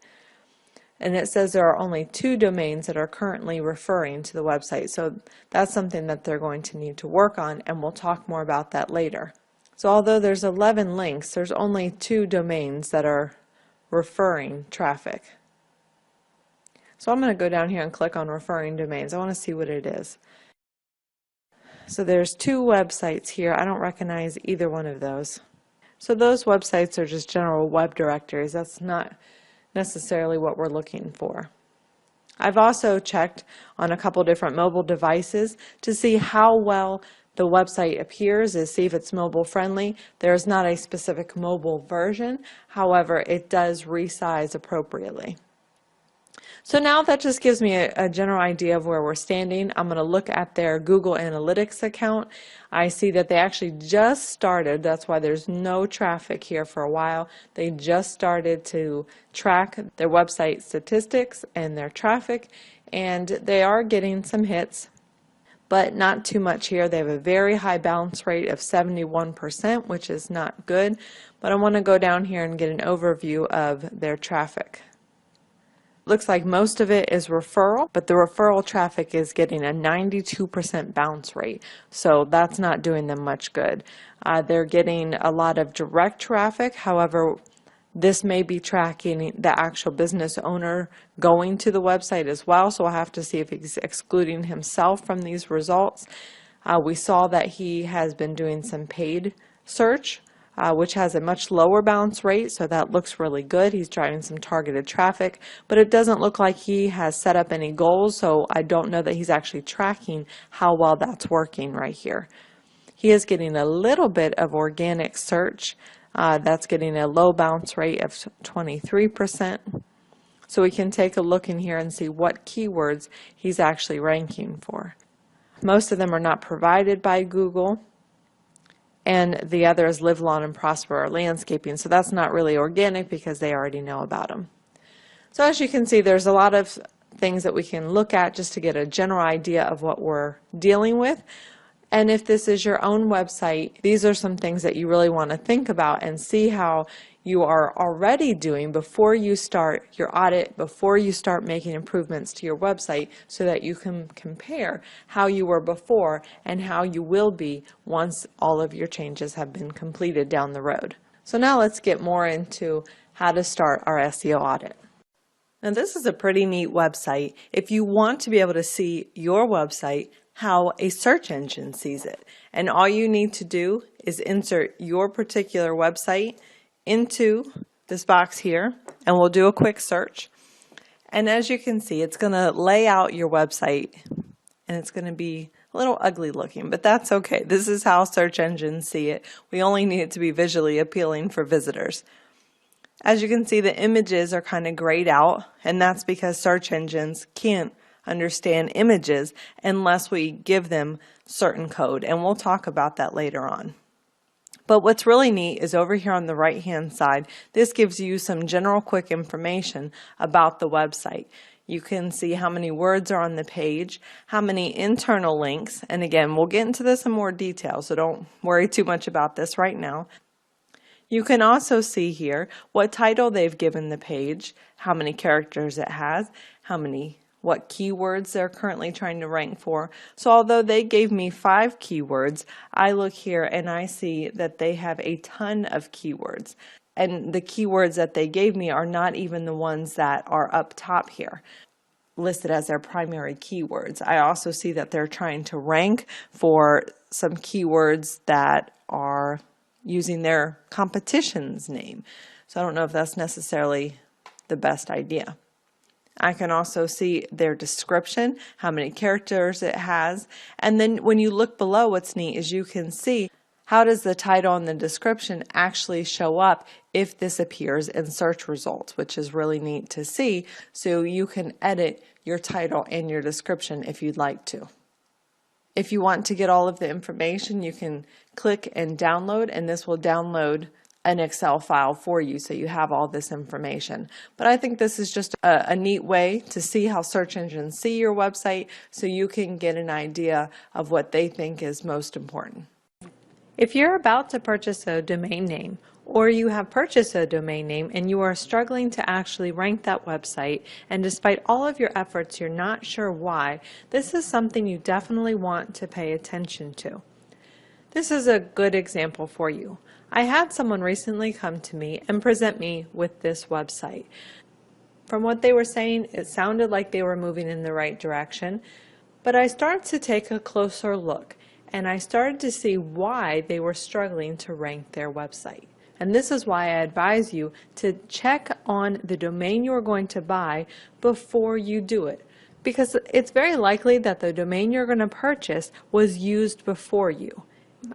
And it says there are only 2 domains that are currently referring to the website, so that's something that they're going to need to work on, and we'll talk more about that later. So although there's 11 links, there's only 2 domains that are referring traffic. So I'm going to go down here and click on referring domains. I want to see what it is. So there's 2 websites here. I don't recognize either one of those. So those websites are just general web directories. That's not necessarily what we're looking for. I've also checked on a couple different mobile devices to see how well the website appears, to see if it's mobile friendly. There's not a specific mobile version, however it does resize appropriately. So now that just gives me a general idea of where we're standing. I'm going to look at their Google Analytics account. I see that they actually just started, that's why there's no traffic here for a while. They just started to track their website statistics and their traffic, and they are getting some hits, but not too much here. They have a very high bounce rate of 71%, which is not good, but I want to go down here and get an overview of their traffic. Looks like most of it is referral, but the referral traffic is getting a 92% bounce rate, so that's not doing them much good. They're getting a lot of direct traffic, however, this may be tracking the actual business owner going to the website as well, so I'll have to see if he's excluding himself from these results. We saw that he has been doing some paid search, which has a much lower bounce rate, so that looks really good. He's driving some targeted traffic, but it doesn't look like he has set up any goals, so I don't know that he's actually tracking how well that's working right here. He is getting a little bit of organic search. That's getting a low bounce rate of 23%. So we can take a look in here and see what keywords he's actually ranking for. Most of them are not provided by Google, and the other is Live Long and Prosper or landscaping, so that's not really organic because they already know about them. So as you can see, there's a lot of things that we can look at just to get a general idea of what we're dealing with. And if this is your own website, these are some things that you really want to think about and see how you are already doing before you start your audit, before you start making improvements to your website, so that you can compare how you were before and how you will be once all of your changes have been completed down the road. So now let's get more into how to start our SEO audit. Now this is a pretty neat website if you want to be able to see your website how a search engine sees it. And all you need to do is insert your particular website into this box here, and we'll do a quick search. And as you can see, it's going to lay out your website, and it's going to be a little ugly looking, but that's okay. This is how search engines see it. We only need it to be visually appealing for visitors. As you can see, the images are kind of grayed out, and that's because search engines can't understand images unless we give them certain code, and we'll talk about that later on. But what's really neat is over here on the right hand side, this gives you some general quick information about the website. You can see how many words are on the page, how many internal links, and again, we'll get into this in more detail, so don't worry too much about this right now. You can also see here what title they've given the page, how many characters it has, what keywords they're currently trying to rank for. So although they gave me 5 keywords, I look here and I see that they have a ton of keywords. And the keywords that they gave me are not even the ones that are up top here, listed as their primary keywords. I also see that they're trying to rank for some keywords that are using their competition's name. So I don't know if that's necessarily the best idea. I can also see their description, how many characters it has, and then when you look below, what's neat is you can see how does the title and the description actually show up if this appears in search results, which is really neat to see, so you can edit your title and your description if you'd like to. If you want to get all of the information, you can click and download, and this will download an Excel file for you so you have all this information. But I think this is just a neat way to see how search engines see your website so you can get an idea of what they think is most important. If you're about to purchase a domain name, or you have purchased a domain name and you are struggling to actually rank that website, and despite all of your efforts you're not sure why, this is something you definitely want to pay attention to. This is a good example for you. I had someone recently come to me and present me with this website. From what they were saying, it sounded like they were moving in the right direction, but I started to take a closer look and I started to see why they were struggling to rank their website. And this is why I advise you to check on the domain you're going to buy before you do it, because it's very likely that the domain you're going to purchase was used before you.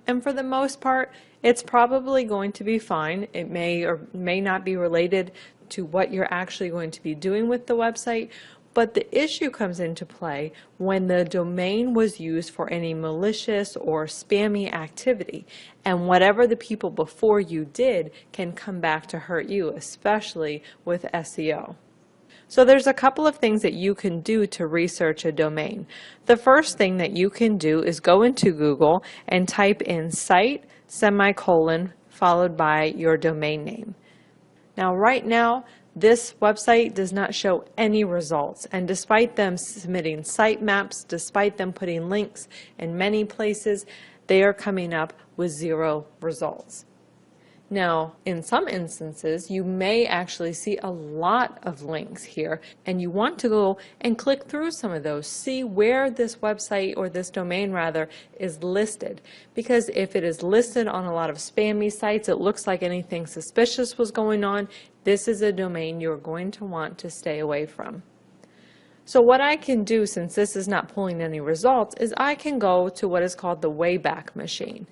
And for the most part, it's probably going to be fine. It may or may not be related to what you're actually going to be doing with the website, but the issue comes into play when the domain was used for any malicious or spammy activity, and whatever the people before you did can come back to hurt you, especially with SEO. So there's a couple of things that you can do to research a domain. The first thing that you can do is go into Google and type in site semicolon followed by your domain name. Now right now this website does not show any results, and despite them submitting sitemaps, despite them putting links in many places, they are coming up with 0 results. Now, in some instances, you may actually see a lot of links here, and you want to go and click through some of those, see where this website, or this domain rather, is listed. Because if it is listed on a lot of spammy sites, it looks like anything suspicious was going on, this is a domain you're going to want to stay away from. So what I can do, since this is not pulling any results, is I can go to what is called the Wayback Machine.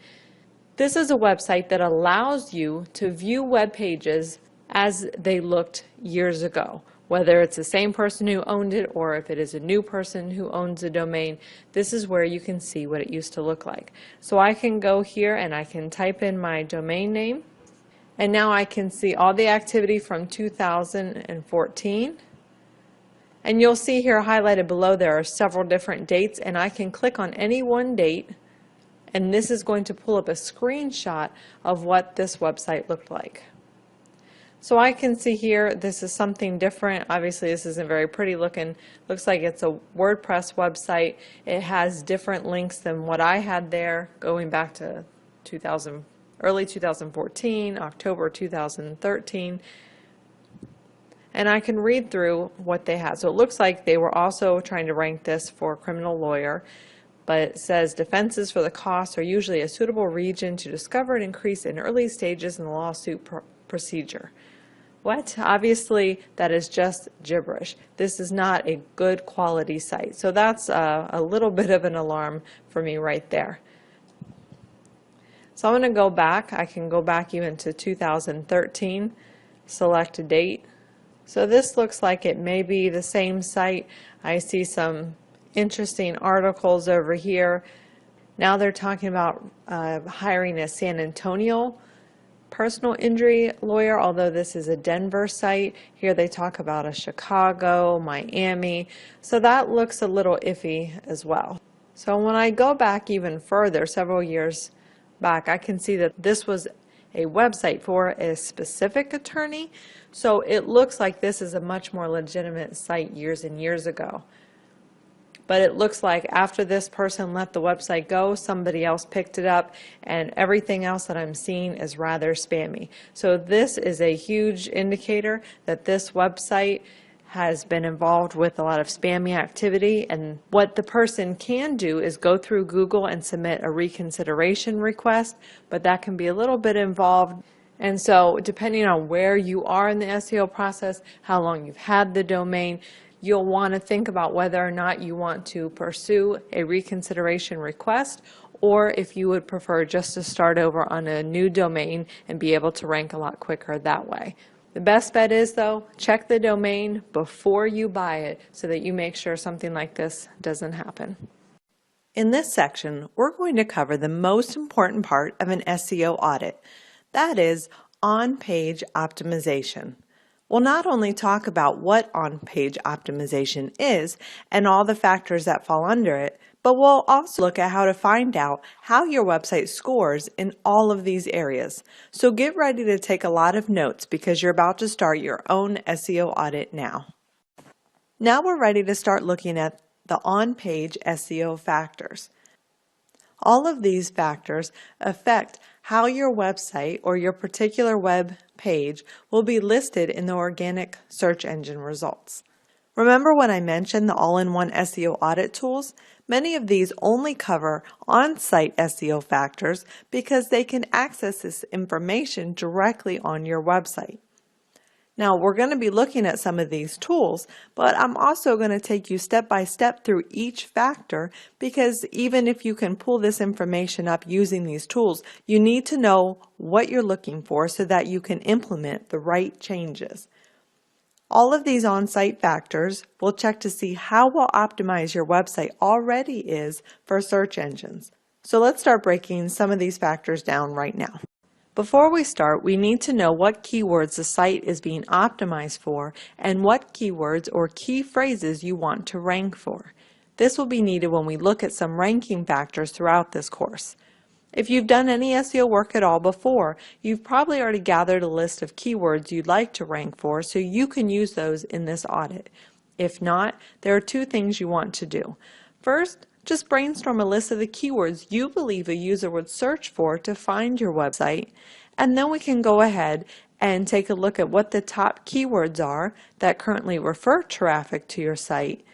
This is a website that allows you to view web pages as they looked years ago. Whether it's the same person who owned it or if it is a new person who owns a domain, this is where you can see what it used to look like. So I can go here and I can type in my domain name, and now I can see all the activity from 2014. And you'll see here highlighted below there are several different dates, and I can click on any one date, and this is going to pull up a screenshot of what this website looked like. So I can see here this is something different. Obviously this isn't very pretty looking. Looks like it's a WordPress website. It has different links than what I had there, going back to early 2014, October 2013. And I can read through what they had. So it looks like they were also trying to rank this for criminal lawyer. But it says defenses for the costs are usually a suitable region to discover and increase in early stages in the lawsuit procedure. What? Obviously that is just gibberish. This is not a good quality site. So that's a little bit of an alarm for me right there. So I'm going to go back. I can go back even to 2013, select a date. So this looks like it may be the same site. I see some interesting articles over here. Now they're talking about hiring a San Antonio personal injury lawyer, although this is a Denver site. Here they talk about a Chicago, Miami. So that looks a little iffy as well. So when I go back even further, several years back, I can see that this was a website for a specific attorney. So it looks like this is a much more legitimate site years and years ago. But it looks like after this person let the website go, somebody else picked it up, and everything else that I'm seeing is rather spammy. So this is a huge indicator that this website has been involved with a lot of spammy activity, and what the person can do is go through Google and submit a reconsideration request, but that can be a little bit involved. And so depending on where you are in the SEO process, how long you've had the domain, you'll want to think about whether or not you want to pursue a reconsideration request, or if you would prefer just to start over on a new domain and be able to rank a lot quicker that way. The best bet is, though, check the domain before you buy it so that you make sure something like this doesn't happen. In this section, we're going to cover the most important part of an SEO audit. That is on-page optimization. We'll not only talk about what on-page optimization is and all the factors that fall under it, but we'll also look at how to find out how your website scores in all of these areas. So get ready to take a lot of notes because you're about to start your own SEO audit now. Now we're ready to start looking at the on-page SEO factors. All of these factors affect how your website or your particular web page will be listed in the organic search engine results. Remember when I mentioned the all-in-one SEO audit tools? Many of these only cover on-site SEO factors because they can access this information directly on your website. Now we're going to be looking at some of these tools, but I'm also going to take you step by step through each factor because even if you can pull this information up using these tools, you need to know what you're looking for so that you can implement the right changes. All of these on-site factors will check to see how well optimized your website already is for search engines. So let's start breaking some of these factors down right now. Before we start, we need to know what keywords the site is being optimized for and what keywords or key phrases you want to rank for. This will be needed when we look at some ranking factors throughout this course. If you've done any SEO work at all before, you've probably already gathered a list of keywords you'd like to rank for so you can use those in this audit. If not, there are two things you want to do. First, just brainstorm a list of the keywords you believe a user would search for to find your website, And then we can go ahead and take a look at what the top keywords are that currently refer traffic to your site.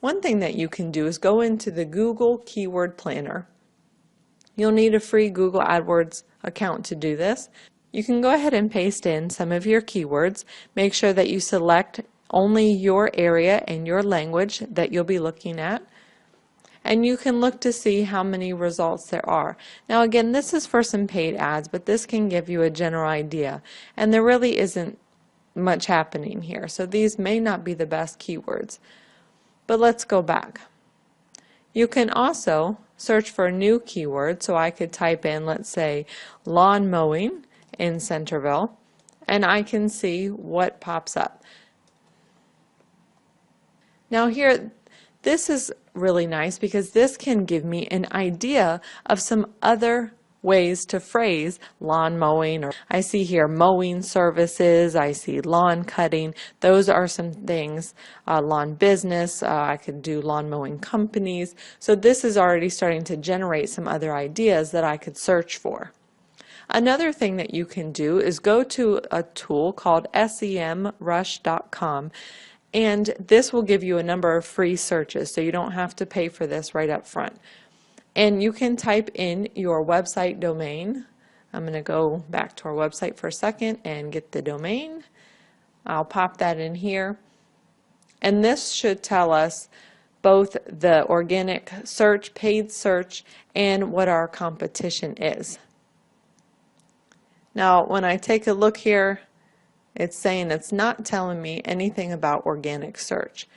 One thing that you can do is go into the Google Keyword Planner. You'll need a free Google AdWords account to do this. You can go ahead and paste in some of your keywords. Make sure that you select only your area and your language that you'll be looking at. And you can look to see how many results there are. Now again, this is for some paid ads, but this can give you a general idea. And there really isn't much happening here, so these may not be the best keywords. But let's go back. You can also search for a new keyword, so I could type in, let's say, lawn mowing in Centerville, and I can see what pops up. Now here, this is really nice because this can give me an idea of some other ways to phrase lawn mowing, or I see here mowing services, I see lawn cutting. Those are some things, lawn business, I could do lawn mowing companies. So this is already starting to generate some other ideas that I could search for. Another thing that you can do is go to a tool called SEMrush.com, and this will give you a number of free searches, so you don't have to pay for this right up front. And you can type in your website domain. I'm going to go back to our website for a second and get the domain. I'll pop that in here. And this should tell us both the organic search, paid search, and what our competition is. Now, when I take a look here, it's saying it's not telling me anything about organic search.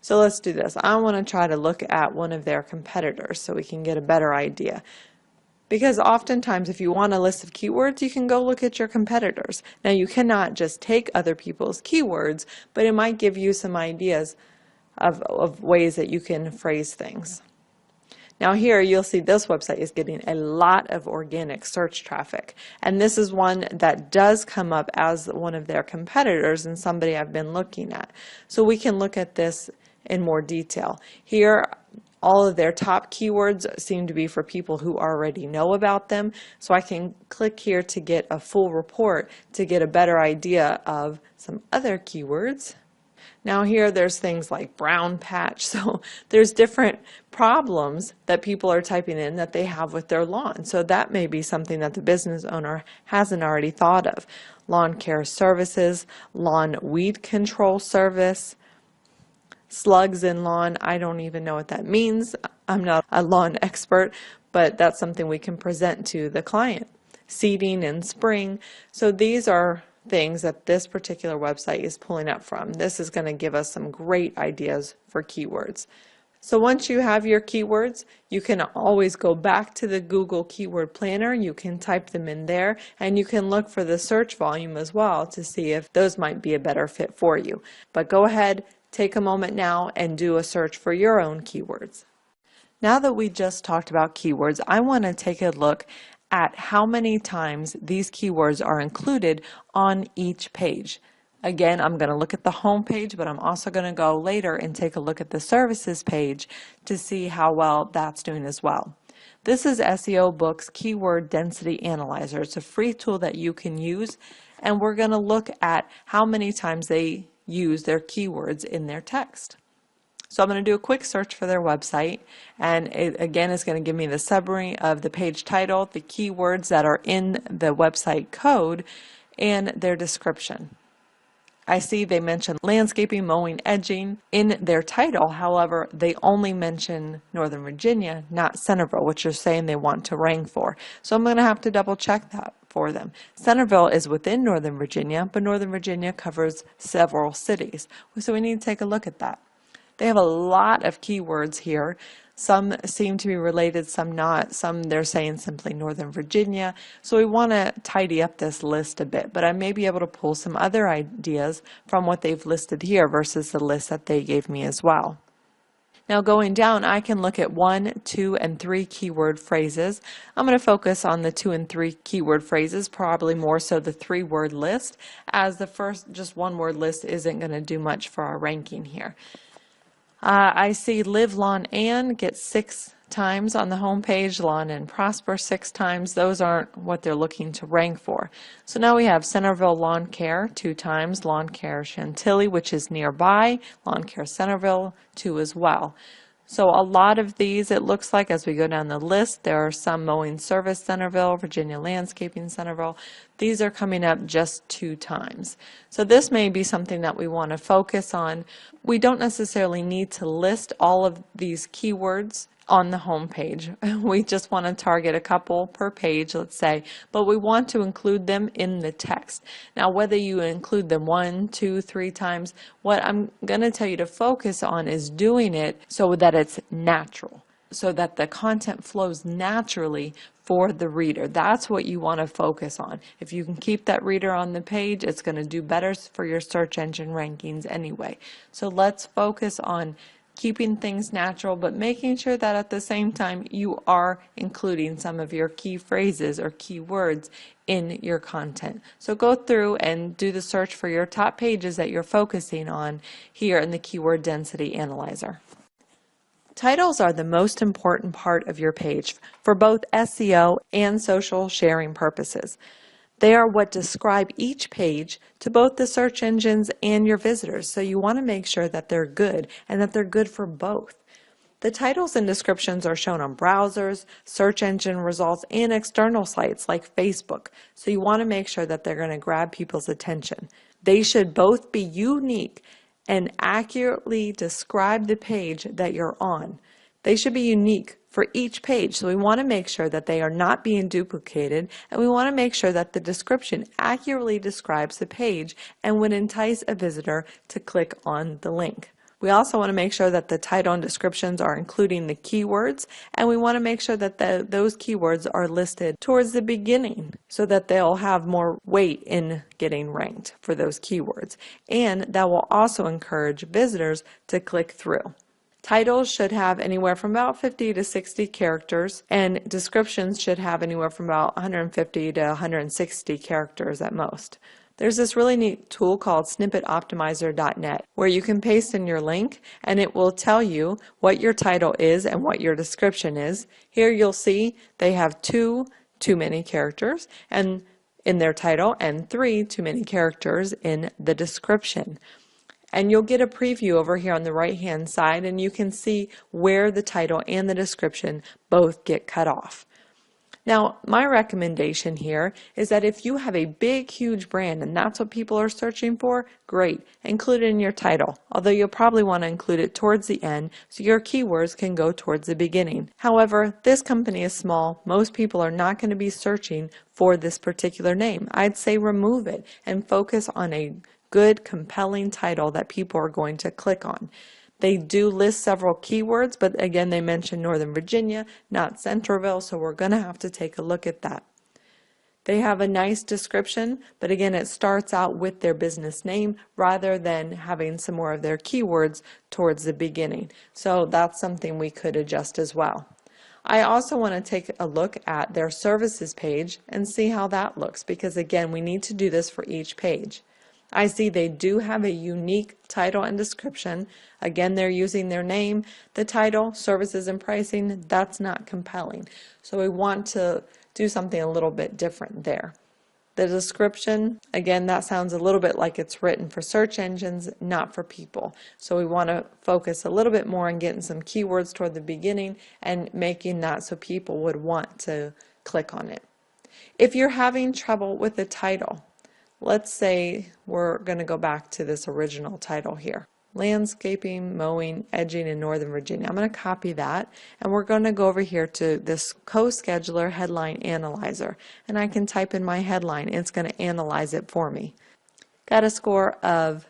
So let's do this. I want to try to look at one of their competitors so we can get a better idea. Because oftentimes if you want a list of keywords, you can go look at your competitors. Now you cannot just take other people's keywords, but it might give you some ideas of ways that you can phrase things. Now here you'll see this website is getting a lot of organic search traffic, and this is one that does come up as one of their competitors and somebody I've been looking at. So we can look at this in more detail. Here all of their top keywords seem to be for people who already know about them, so I can click here to get a full report to get a better idea of some other keywords. Now here there's things like brown patch, so there's different problems that people are typing in that they have with their lawn. So that may be something that the business owner hasn't already thought of. Lawn care services, lawn weed control service, slugs in lawn. I don't even know what that means. I'm not a lawn expert, but that's something we can present to the client. Seeding in spring. So these are things that this particular website is pulling up from. This is going to give us some great ideas for keywords. So once you have your keywords, you can always go back to the Google Keyword Planner. You can type them in there, and you can look for the search volume as well to see if those might be a better fit for you. But go ahead, take a moment now and do a search for your own keywords. Now that we just talked about keywords, I want to take a look at how many times these keywords are included on each page. Again, I'm going to look at the home page, but I'm also going to go later and take a look at the services page to see how well that's doing as well. This is SEO Book's Keyword Density Analyzer. It's a free tool that you can use, and we're going to look at how many times they use their keywords in their text. So I'm going to do a quick search for their website, and it again is going to give me the summary of the page title, the keywords that are in the website code, and their description. I see they mention landscaping, mowing, edging in their title. However, they only mention Northern Virginia, not Centerville, which they're saying they want to rank for. So I'm going to have to double check that for them. Centerville is within Northern Virginia, but Northern Virginia covers several cities. So we need to take a look at that. They have a lot of keywords here. Some seem to be related, some not. Some they're saying simply Northern Virginia. So we want to tidy up this list a bit, but I may be able to pull some other ideas from what they've listed here versus the list that they gave me as well. Now going down, I can look at 1, 2, and 3 keyword phrases. I'm going to focus on the 2 and 3 keyword phrases, probably more so the 3-word list, as the first just 1-word list isn't going to do much for our ranking here. I see Live Lawn Ann get 6 times on the home page, Lawn and Prosper 6 times. Those aren't what they're looking to rank for. So now we have Centerville Lawn Care 2 times, Lawn Care Chantilly, which is nearby, Lawn Care Centerville 2 as well. So a lot of these, it looks like, as we go down the list, there are some Mowing Service Centerville, Virginia Landscaping Centerville. These are coming up just 2 times. So this may be something that we want to focus on. We don't necessarily need to list all of these keywords on the home page. We just want to target a couple per page, let's say, but we want to include them in the text. Now, whether you include them 1, 2, 3 times, what I'm going to tell you to focus on is doing it so that it's natural, so that the content flows naturally for the reader. That's what you want to focus on. If you can keep that reader on the page, it's going to do better for your search engine rankings anyway. So let's focus on keeping things natural, but making sure that at the same time you are including some of your key phrases or key words in your content. So go through and do the search for your top pages that you're focusing on here in the Keyword Density Analyzer. Titles are the most important part of your page for both SEO and social sharing purposes. They are what describe each page to both the search engines and your visitors, so you want to make sure that they're good and that they're good for both. The titles and descriptions are shown on browsers, search engine results, and external sites like Facebook, so you want to make sure that they're going to grab people's attention. They should both be unique and accurately describe the page that you're on. They should be unique for each page, so we want to make sure that they are not being duplicated, and we want to make sure that the description accurately describes the page and would entice a visitor to click on the link. We also want to make sure that the title and descriptions are including the keywords, and we want to make sure that those keywords are listed towards the beginning so that they'll have more weight in getting ranked for those keywords, and that will also encourage visitors to click through. Titles should have anywhere from about 50 to 60 characters, and descriptions should have anywhere from about 150 to 160 characters at most. There's this really neat tool called snippetoptimizer.net where you can paste in your link and it will tell you what your title is and what your description is. Here you'll see they have 2 too many characters and in their title and 3 too many characters in the description. And you'll get a preview over here on the right hand side and you can see where the title and the description both get cut off. Now, my recommendation here is that if you have a big, huge brand and that's what people are searching for, great, include it in your title, although you'll probably want to include it towards the end so your keywords can go towards the beginning. However, this company is small. Most people are not going to be searching for this particular name. I'd say remove it and focus on a good, compelling title that people are going to click on. They do list several keywords, but again, they mention Northern Virginia, not Centerville, so we're going to have to take a look at that. They have a nice description, but again, it starts out with their business name rather than having some more of their keywords towards the beginning. So that's something we could adjust as well. I also want to take a look at their services page and see how that looks, because again, we need to do this for each page. I see they do have a unique title and description. Again, they're using their name. The title, services and pricing, that's not compelling. So we want to do something a little bit different there. The description, again, that sounds a little bit like it's written for search engines, not for people. So we want to focus a little bit more on getting some keywords toward the beginning and making that so people would want to click on it. If you're having trouble with the title, let's say we're going to go back to this original title here. Landscaping, mowing, edging in Northern Virginia. I'm going to copy that and we're going to go over here to this CoScheduler Headline Analyzer and I can type in my headline and it's going to analyze it for me. Got a score of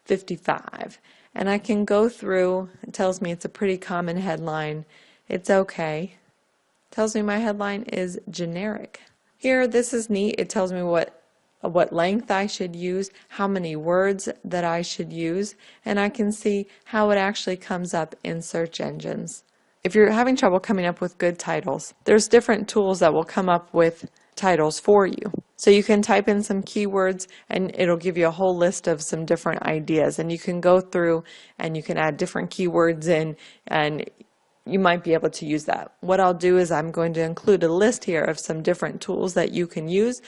55 and I can go through, it tells me it's a pretty common headline. It's okay. It tells me my headline is generic. Here, this is neat. It tells me what length I should use, how many words that I should use, and I can see how it actually comes up in search engines. If you're having trouble coming up with good titles, there's different tools that will come up with titles for you. So you can type in some keywords and it'll give you a whole list of some different ideas, and you can go through and you can add different keywords in, and you might be able to use that. What I'll do is I'm going to include a list here of some different tools that you can use.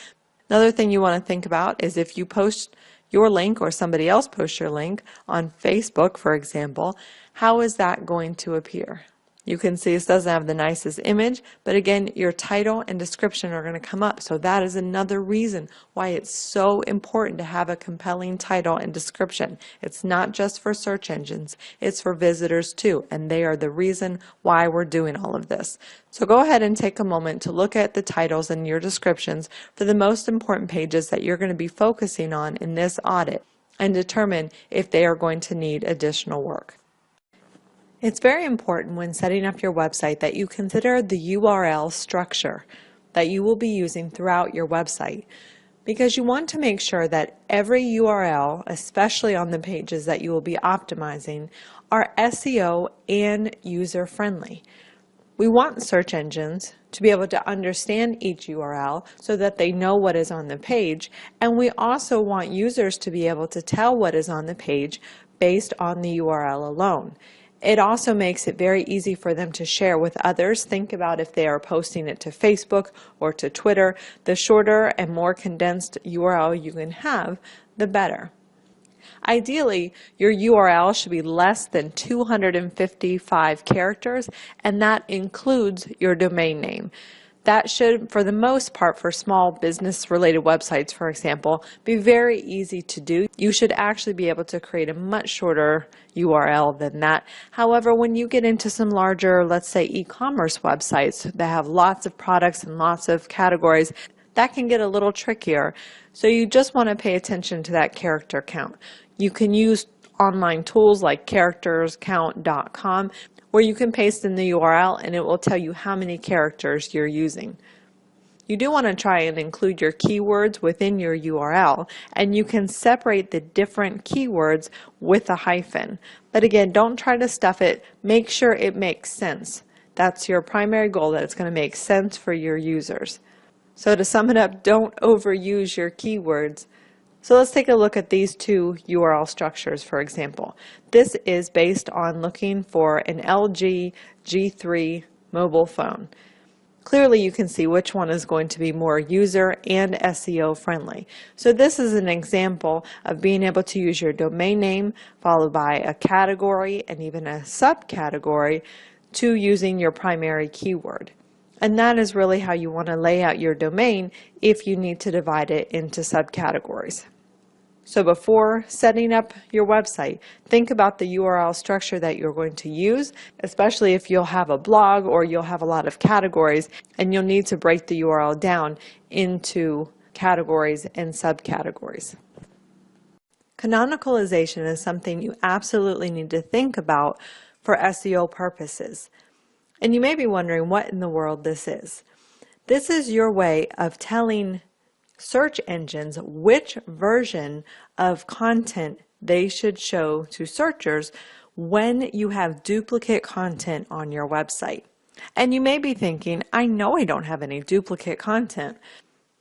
Another thing you want to think about is if you post your link or somebody else posts your link on Facebook, for example, how is that going to appear? You can see this doesn't have the nicest image, but again, your title and description are going to come up. So that is another reason why it's so important to have a compelling title and description. It's not just for search engines, it's for visitors too, and they are the reason why we're doing all of this. So go ahead and take a moment to look at the titles and your descriptions for the most important pages that you're going to be focusing on in this audit and determine if they are going to need additional work. It's very important when setting up your website that you consider the URL structure that you will be using throughout your website, because you want to make sure that every URL, especially on the pages that you will be optimizing, are SEO and user-friendly. We want search engines to be able to understand each URL so that they know what is on the page, and we also want users to be able to tell what is on the page based on the URL alone. It also makes it very easy for them to share with others. Think about if they are posting it to Facebook or to Twitter. The shorter and more condensed URL you can have, the better. Ideally, your URL should be less than 255 characters, and that includes your domain name. That should, for the most part, for small business-related websites, for example, be very easy to do. You should actually be able to create a much shorter URL than that. However, when you get into some larger, let's say, e-commerce websites that have lots of products and lots of categories, that can get a little trickier. So you just want to pay attention to that character count. You can use online tools like characterscount.com, where you can paste in the URL and it will tell you how many characters you're using. You do want to try and include your keywords within your URL, and you can separate the different keywords with a hyphen. But again, don't try to stuff it. Make sure it makes sense. That's your primary goal, that it's going to make sense for your users. So to sum it up, don't overuse your keywords. So let's take a look at these two URL structures, for example. This is based on looking for an LG G3 mobile phone. Clearly you can see which one is going to be more user and SEO friendly. So this is an example of being able to use your domain name followed by a category and even a subcategory to using your primary keyword. And that is really how you want to lay out your domain if you need to divide it into subcategories. So before setting up your website, think about the URL structure that you're going to use, especially if you'll have a blog or you'll have a lot of categories and you'll need to break the URL down into categories and subcategories. Canonicalization is something you absolutely need to think about for SEO purposes. And you may be wondering what in the world this is. This is your way of telling search engines which version of content they should show to searchers when you have duplicate content on your website. And you may be thinking, I know I don't have any duplicate content,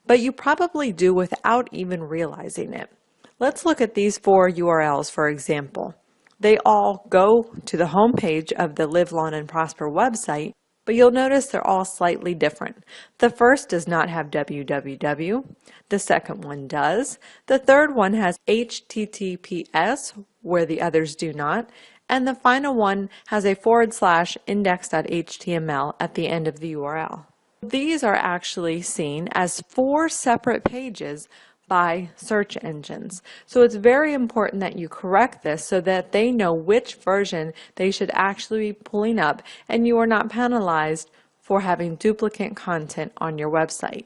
but you probably do without even realizing it. Let's look at these 4 URLs, for example. They all go to the home page of the Live Lawn and Prosper website, but you'll notice they're all slightly different. The first does not have www. The second one does. The third one has HTTPS, where the others do not. And the final one has a / index.html at the end of the URL. These are actually seen as 4 separate pages by search engines. So it's very important that you correct this so that they know which version they should actually be pulling up and you are not penalized for having duplicate content on your website.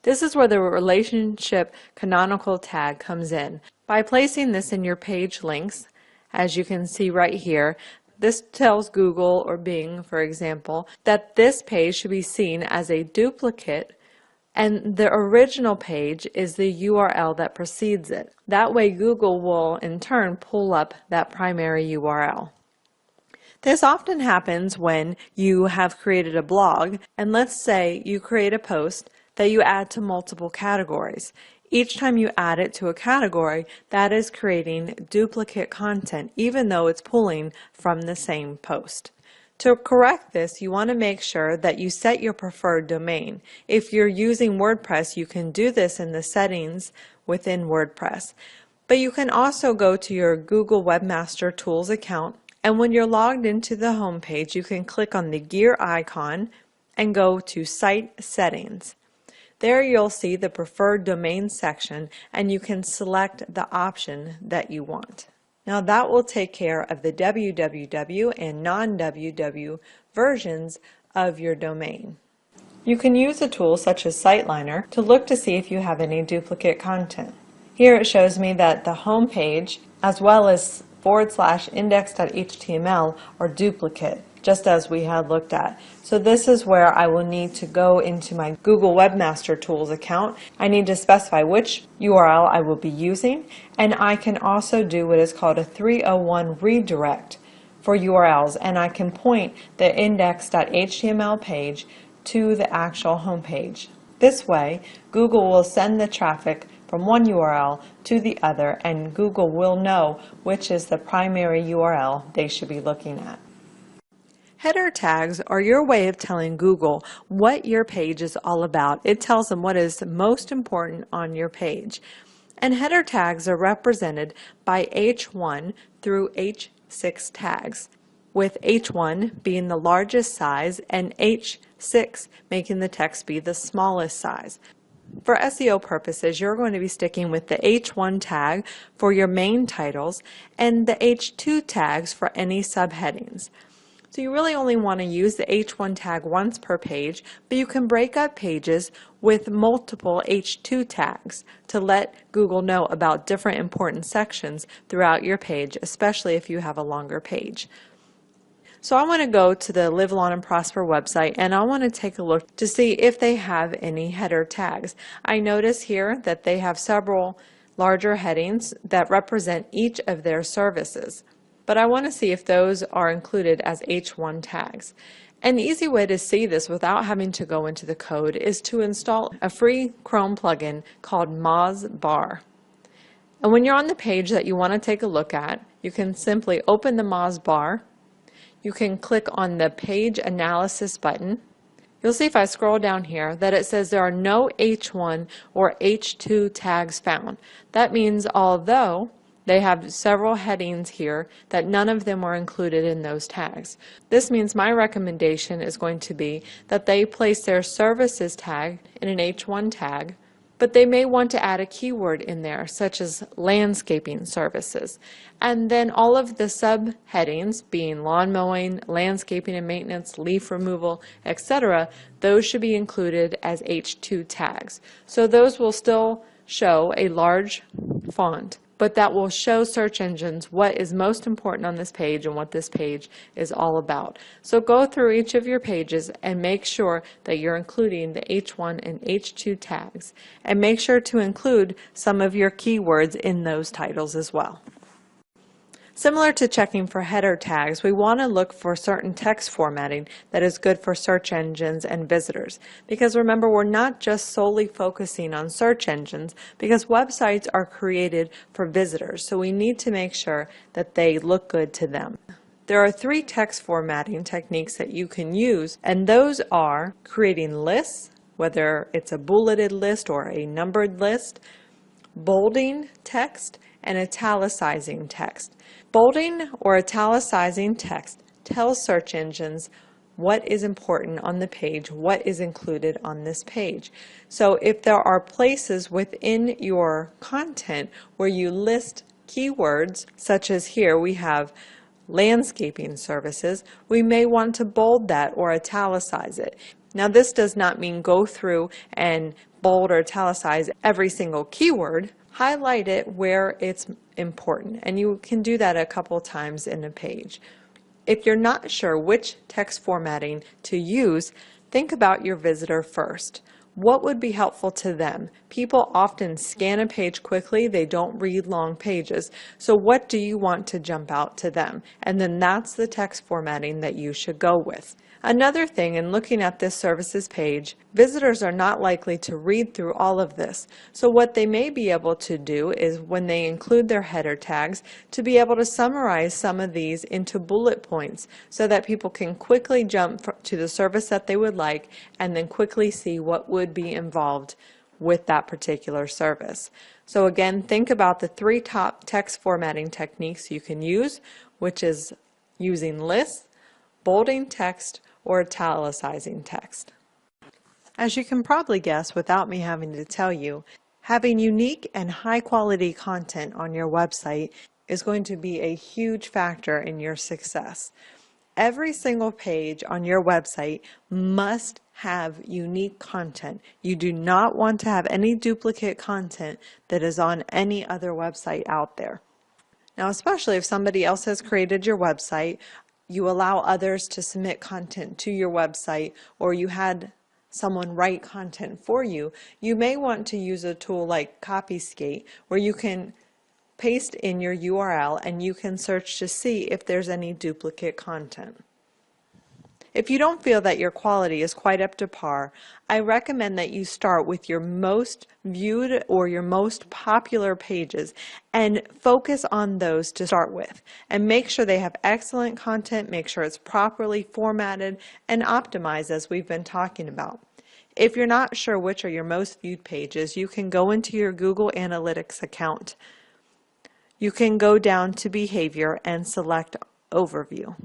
This is where the relationship canonical tag comes in. By placing this in your page links, as you can see right here, this tells Google or Bing, for example, that this page should be seen as a duplicate and the original page is the URL that precedes it. That way Google will in turn pull up that primary URL. This often happens when you have created a blog, and let's say you create a post that you add to multiple categories. Each time you add it to a category, that is creating duplicate content, even though it's pulling from the same post. To correct this, you want to make sure that you set your preferred domain. If you're using WordPress, you can do this in the settings within WordPress. But you can also go to your Google Webmaster Tools account, and when you're logged into the home page, you can click on the gear icon and go to Site Settings. There you'll see the preferred domain section, and you can select the option that you want. Now that will take care of the www and non-www versions of your domain. You can use a tool such as SiteLiner to look to see if you have any duplicate content. Here it shows me that the home page as well as /index.html are duplicate, just as we had looked at. So this is where I will need to go into my Google Webmaster Tools account. I need to specify which URL I will be using, and I can also do what is called a 301 redirect for URLs, and I can point the index.html page to the actual home page. This way, Google will send the traffic from one URL to the other, and Google will know which is the primary URL they should be looking at. Header tags are your way of telling Google what your page is all about. It tells them what is most important on your page. And header tags are represented by H1 through H6 tags, with H1 being the largest size and H6 making the text be the smallest size. For SEO purposes, you're going to be sticking with the H1 tag for your main titles and the H2 tags for any subheadings. So you really only want to use the H1 tag once per page, but you can break up pages with multiple H2 tags to let Google know about different important sections throughout your page, especially if you have a longer page. So I want to go to the Live Long and Prosper website, and I want to take a look to see if they have any header tags. I notice here that they have several larger headings that represent each of their services, but I want to see if those are included as H1 tags. An easy way to see this without having to go into the code is to install a free Chrome plugin called Mozbar. And when you're on the page that you want to take a look at, you can simply open the Mozbar. You can click on the Page Analysis button. You'll see if I scroll down here that it says there are no H1 or H2 tags found. That means although they have several headings here, that none of them are included in those tags. This means my recommendation is going to be that they place their services tag in an H1 tag, but they may want to add a keyword in there, such as landscaping services. And then all of the subheadings, being lawn mowing, landscaping and maintenance, leaf removal, etc., those should be included as H2 tags. So those will still show a large font, but that will show search engines what is most important on this page and what this page is all about. So go through each of your pages and make sure that you're including the H1 and H2 tags, and make sure to include some of your keywords in those titles as well. Similar to checking for header tags, we want to look for certain text formatting that is good for search engines and visitors. Because remember, we're not just solely focusing on search engines, because websites are created for visitors, so we need to make sure that they look good to them. There are 3 text formatting techniques that you can use, and those are creating lists, whether it's a bulleted list or a numbered list, bolding text, and italicizing text. Bolding or italicizing text tells search engines what is important on the page, what is included on this page. So if there are places within your content where you list keywords, such as here we have landscaping services, we may want to bold that or italicize it. Now this does not mean go through and bold or italicize every single keyword. Highlight it where it's important, and you can do that a couple times in a page. If you're not sure which text formatting to use, think about your visitor first. What would be helpful to them? People often scan a page quickly, they don't read long pages. So what do you want to jump out to them? And then that's the text formatting that you should go with. Another thing, in looking at this services page, visitors are not likely to read through all of this. So what they may be able to do is, when they include their header tags, to be able to summarize some of these into bullet points so that people can quickly jump to the service that they would like and then quickly see what would be involved with that particular service. So again, think about the 3 top text formatting techniques you can use, which is using lists, bolding text, or italicizing text. As you can probably guess without me having to tell you, having unique and high quality content on your website is going to be a huge factor in your success. Every single page on your website must have unique content. You do not want to have any duplicate content that is on any other website out there. Now, especially if somebody else has created your website, you allow others to submit content to your website, or you had someone write content for you, you may want to use a tool like Copyscape, where you can paste in your URL and you can search to see if there's any duplicate content. If you don't feel that your quality is quite up to par, I recommend that you start with your most viewed or your most popular pages and focus on those to start with. And make sure they have excellent content, make sure it's properly formatted and optimized, as we've been talking about. If you're not sure which are your most viewed pages, you can go into your Google Analytics account. You can go down to Behavior and select Overview.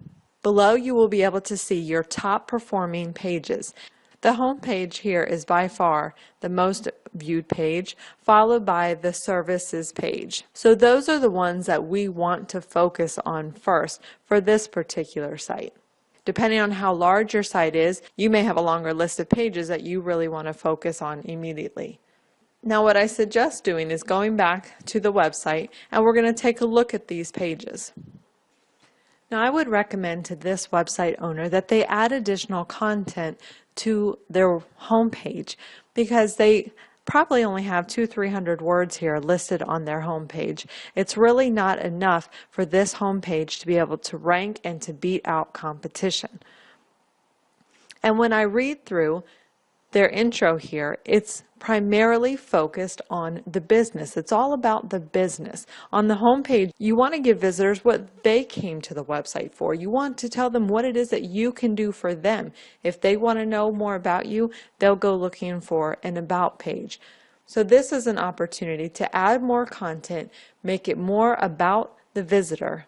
Below, you will be able to see your top performing pages. The home page here is by far the most viewed page, followed by the services page. So those are the ones that we want to focus on first for this particular site. Depending on how large your site is, you may have a longer list of pages that you really want to focus on immediately. Now, what I suggest doing is going back to the website, and we're going to take a look at these pages. Now, I would recommend to this website owner that they add additional content to their homepage, because they probably only have 200-300 words here listed on their homepage. It's really not enough for this homepage to be able to rank and to beat out competition. And when I read through their intro here, it's primarily focused on the business. It's all about the business. On the homepage, you want to give visitors what they came to the website for. You want to tell them what it is that you can do for them. If they want to know more about you, they'll go looking for an About page. So this is an opportunity to add more content, make it more about the visitor,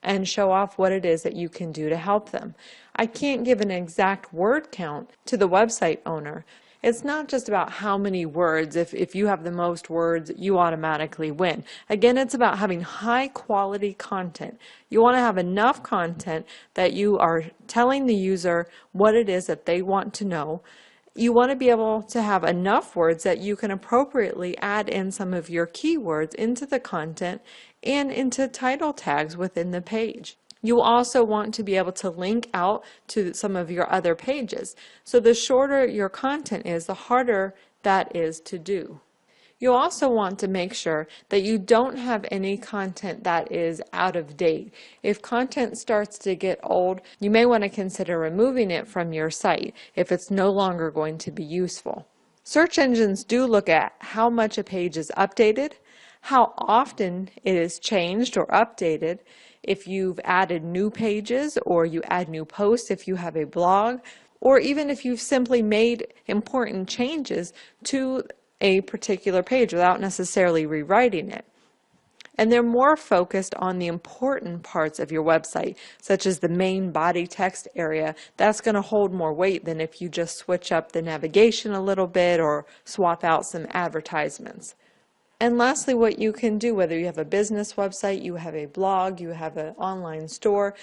and show off what it is that you can do to help them. I can't give an exact word count to the website owner. It's not just about how many words. If you have the most words, you automatically win. Again, it's about having high quality content. You want to have enough content that you are telling the user what it is that they want to know. You want to be able to have enough words that you can appropriately add in some of your keywords into the content and into title tags within the page. You also want to be able to link out to some of your other pages. So the shorter your content is, the harder that is to do. You also want to make sure that you don't have any content that is out of date. If content starts to get old, you may want to consider removing it from your site if it's no longer going to be useful. Search engines do look at how much a page is updated, how often it is changed or updated, if you've added new pages or you add new posts if you have a blog, or even if you've simply made important changes to a particular page without necessarily rewriting it. And they're more focused on the important parts of your website, such as the main body text area. That's going to hold more weight than if you just switch up the navigation a little bit or swap out some advertisements. And lastly, what you can do, whether you have a business website, you have a blog, you have an online store,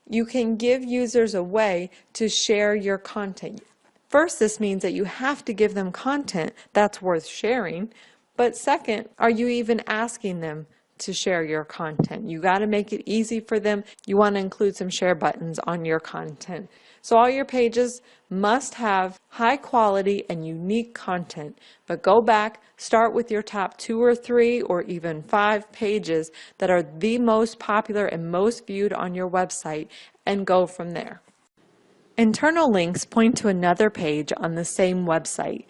you can give users a way to share your content. First, this means that you have to give them content that's worth sharing. But second, are you even asking them to share your content. You got to make it easy for them. You want to include some share buttons on your content. So all your pages must have high quality and unique content, but go back, start with your top 2 or 3 or even 5 pages that are the most popular and most viewed on your website and go from there. Internal links point to another page on the same website.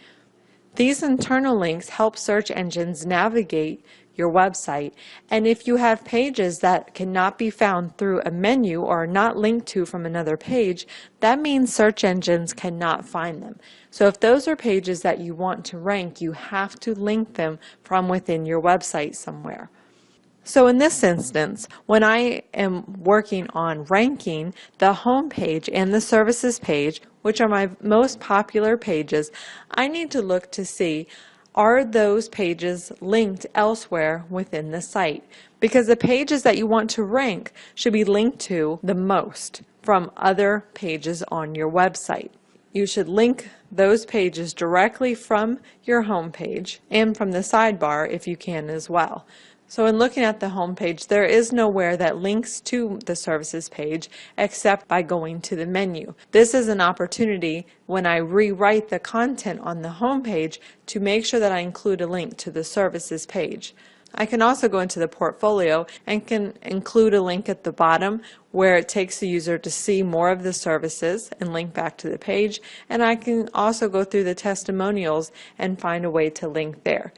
These internal links help search engines navigate your website, and if you have pages that cannot be found through a menu or are not linked to from another page, that means search engines cannot find them. So if those are pages that you want to rank, you have to link them from within your website somewhere. So in this instance, when I am working on ranking the home page and the services page, which are my most popular pages, I need to look to see, are those pages linked elsewhere within the site? Because the pages that you want to rank should be linked to the most from other pages on your website. You should link those pages directly from your home page and from the sidebar if you can as well. So in looking at the home page, there is nowhere that links to the services page except by going to the menu. This is an opportunity when I rewrite the content on the home page to make sure that I include a link to the services page. I can also go into the portfolio and can include a link at the bottom where it takes the user to see more of the services and link back to the page, and I can also go through the testimonials and find a way to link there.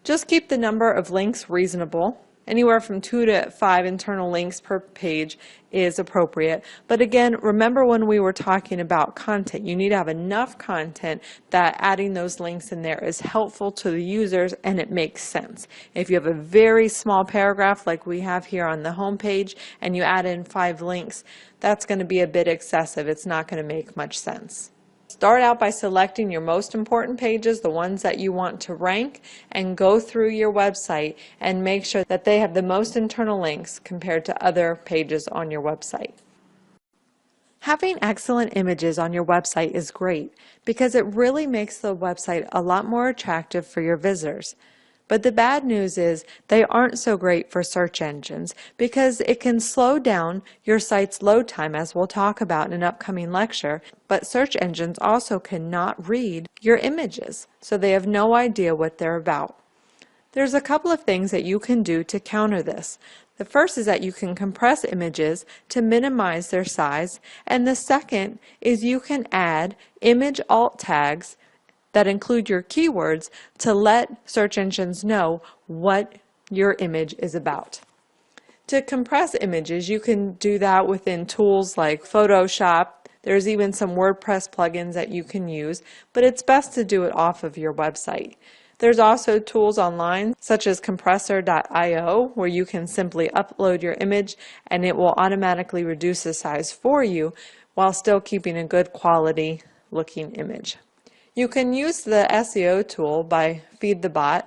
Just keep the number of links reasonable. Anywhere from 2 to 5 internal links per page is appropriate. But again, remember when we were talking about content, you need to have enough content that adding those links in there is helpful to the users and it makes sense. If you have a very small paragraph like we have here on the home page and you add in 5 links, that's going to be a bit excessive. It's not going to make much sense. Start out by selecting your most important pages, the ones that you want to rank, and go through your website and make sure that they have the most internal links compared to other pages on your website. Having excellent images on your website is great because it really makes the website a lot more attractive for your visitors. But the bad news is they aren't so great for search engines because it can slow down your site's load time, as we'll talk about in an upcoming lecture, but search engines also cannot read your images, so they have no idea what they're about. There's a couple of things that you can do to counter this. The first is that you can compress images to minimize their size, and the second is you can add image alt tags that include your keywords to let search engines know what your image is about. To compress images, you can do that within tools like Photoshop. There's even some WordPress plugins that you can use, but it's best to do it off of your website. There's also tools online such as compressor.io where you can simply upload your image and it will automatically reduce the size for you while still keeping a good quality looking image. You can use the SEO tool by FeedTheBot,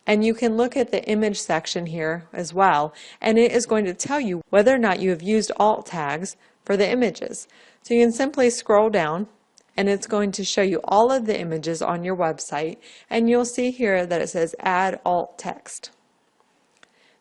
and you can look at the image section here as well, and it is going to tell you whether or not you have used alt tags for the images. So you can simply scroll down and it's going to show you all of the images on your website, and you'll see here that it says add alt text.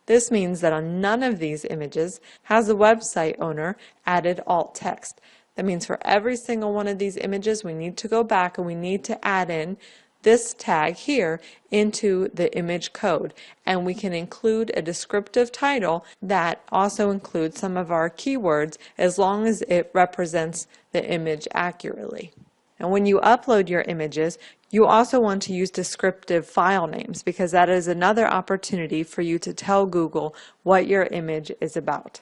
This means that on none of these images has the website owner added alt text. That means for every single one of these images we need to go back and we need to add in this tag here into the image code, and we can include a descriptive title that also includes some of our keywords as long as it represents the image accurately. And when you upload your images, you also want to use descriptive file names because that is another opportunity for you to tell Google what your image is about.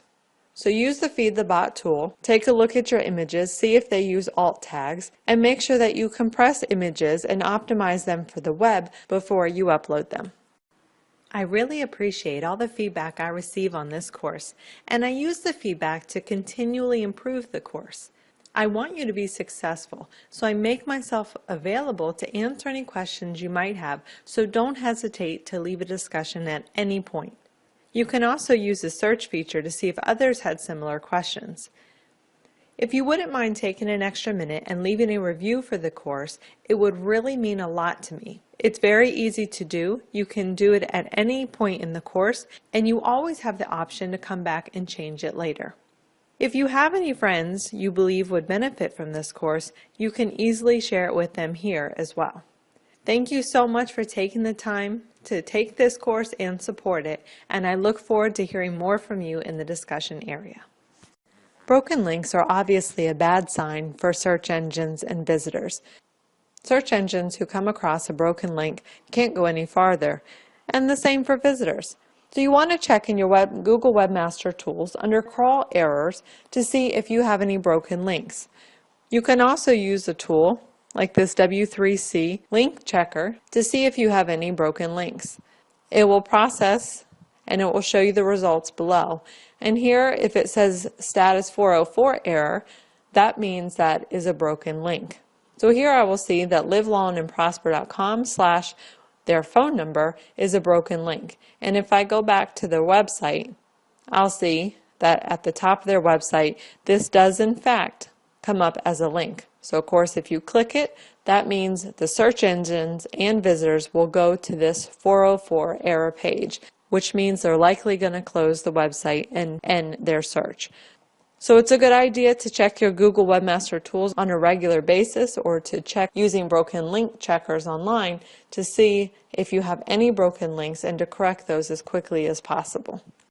So use the FeedTheBot tool, take a look at your images, see if they use alt tags, and make sure that you compress images and optimize them for the web before you upload them. I really appreciate all the feedback I receive on this course, and I use the feedback to continually improve the course. I want you to be successful, so I make myself available to answer any questions you might have, so don't hesitate to leave a discussion at any point. You can also use the search feature to see if others had similar questions. If you wouldn't mind taking an extra minute and leaving a review for the course, it would really mean a lot to me. It's very easy to do. You can do it at any point in the course, and you always have the option to come back and change it later. If you have any friends you believe would benefit from this course, you can easily share it with them here as well. Thank you so much for taking the time to take this course and support it, and I look forward to hearing more from you in the discussion area. Broken links are obviously a bad sign for search engines and visitors. Search engines who come across a broken link can't go any farther, and the same for visitors. So you want to check in your Google Webmaster Tools under Crawl Errors to see if you have any broken links. You can also use a tool like this W3C link checker to see if you have any broken links. It will process and it will show you the results below. And here, if it says status 404 error, that means that is a broken link. So here I will see that livelongandprosper.com / their phone number is a broken link. And if I go back to their website, I'll see that at the top of their website, this does in fact come up as a link. So of course, if you click it, that means the search engines and visitors will go to this 404 error page, which means they're likely going to close the website and end their search. So it's a good idea to check your Google Webmaster Tools on a regular basis, or to check using broken link checkers online to see if you have any broken links and to correct those as quickly as possible.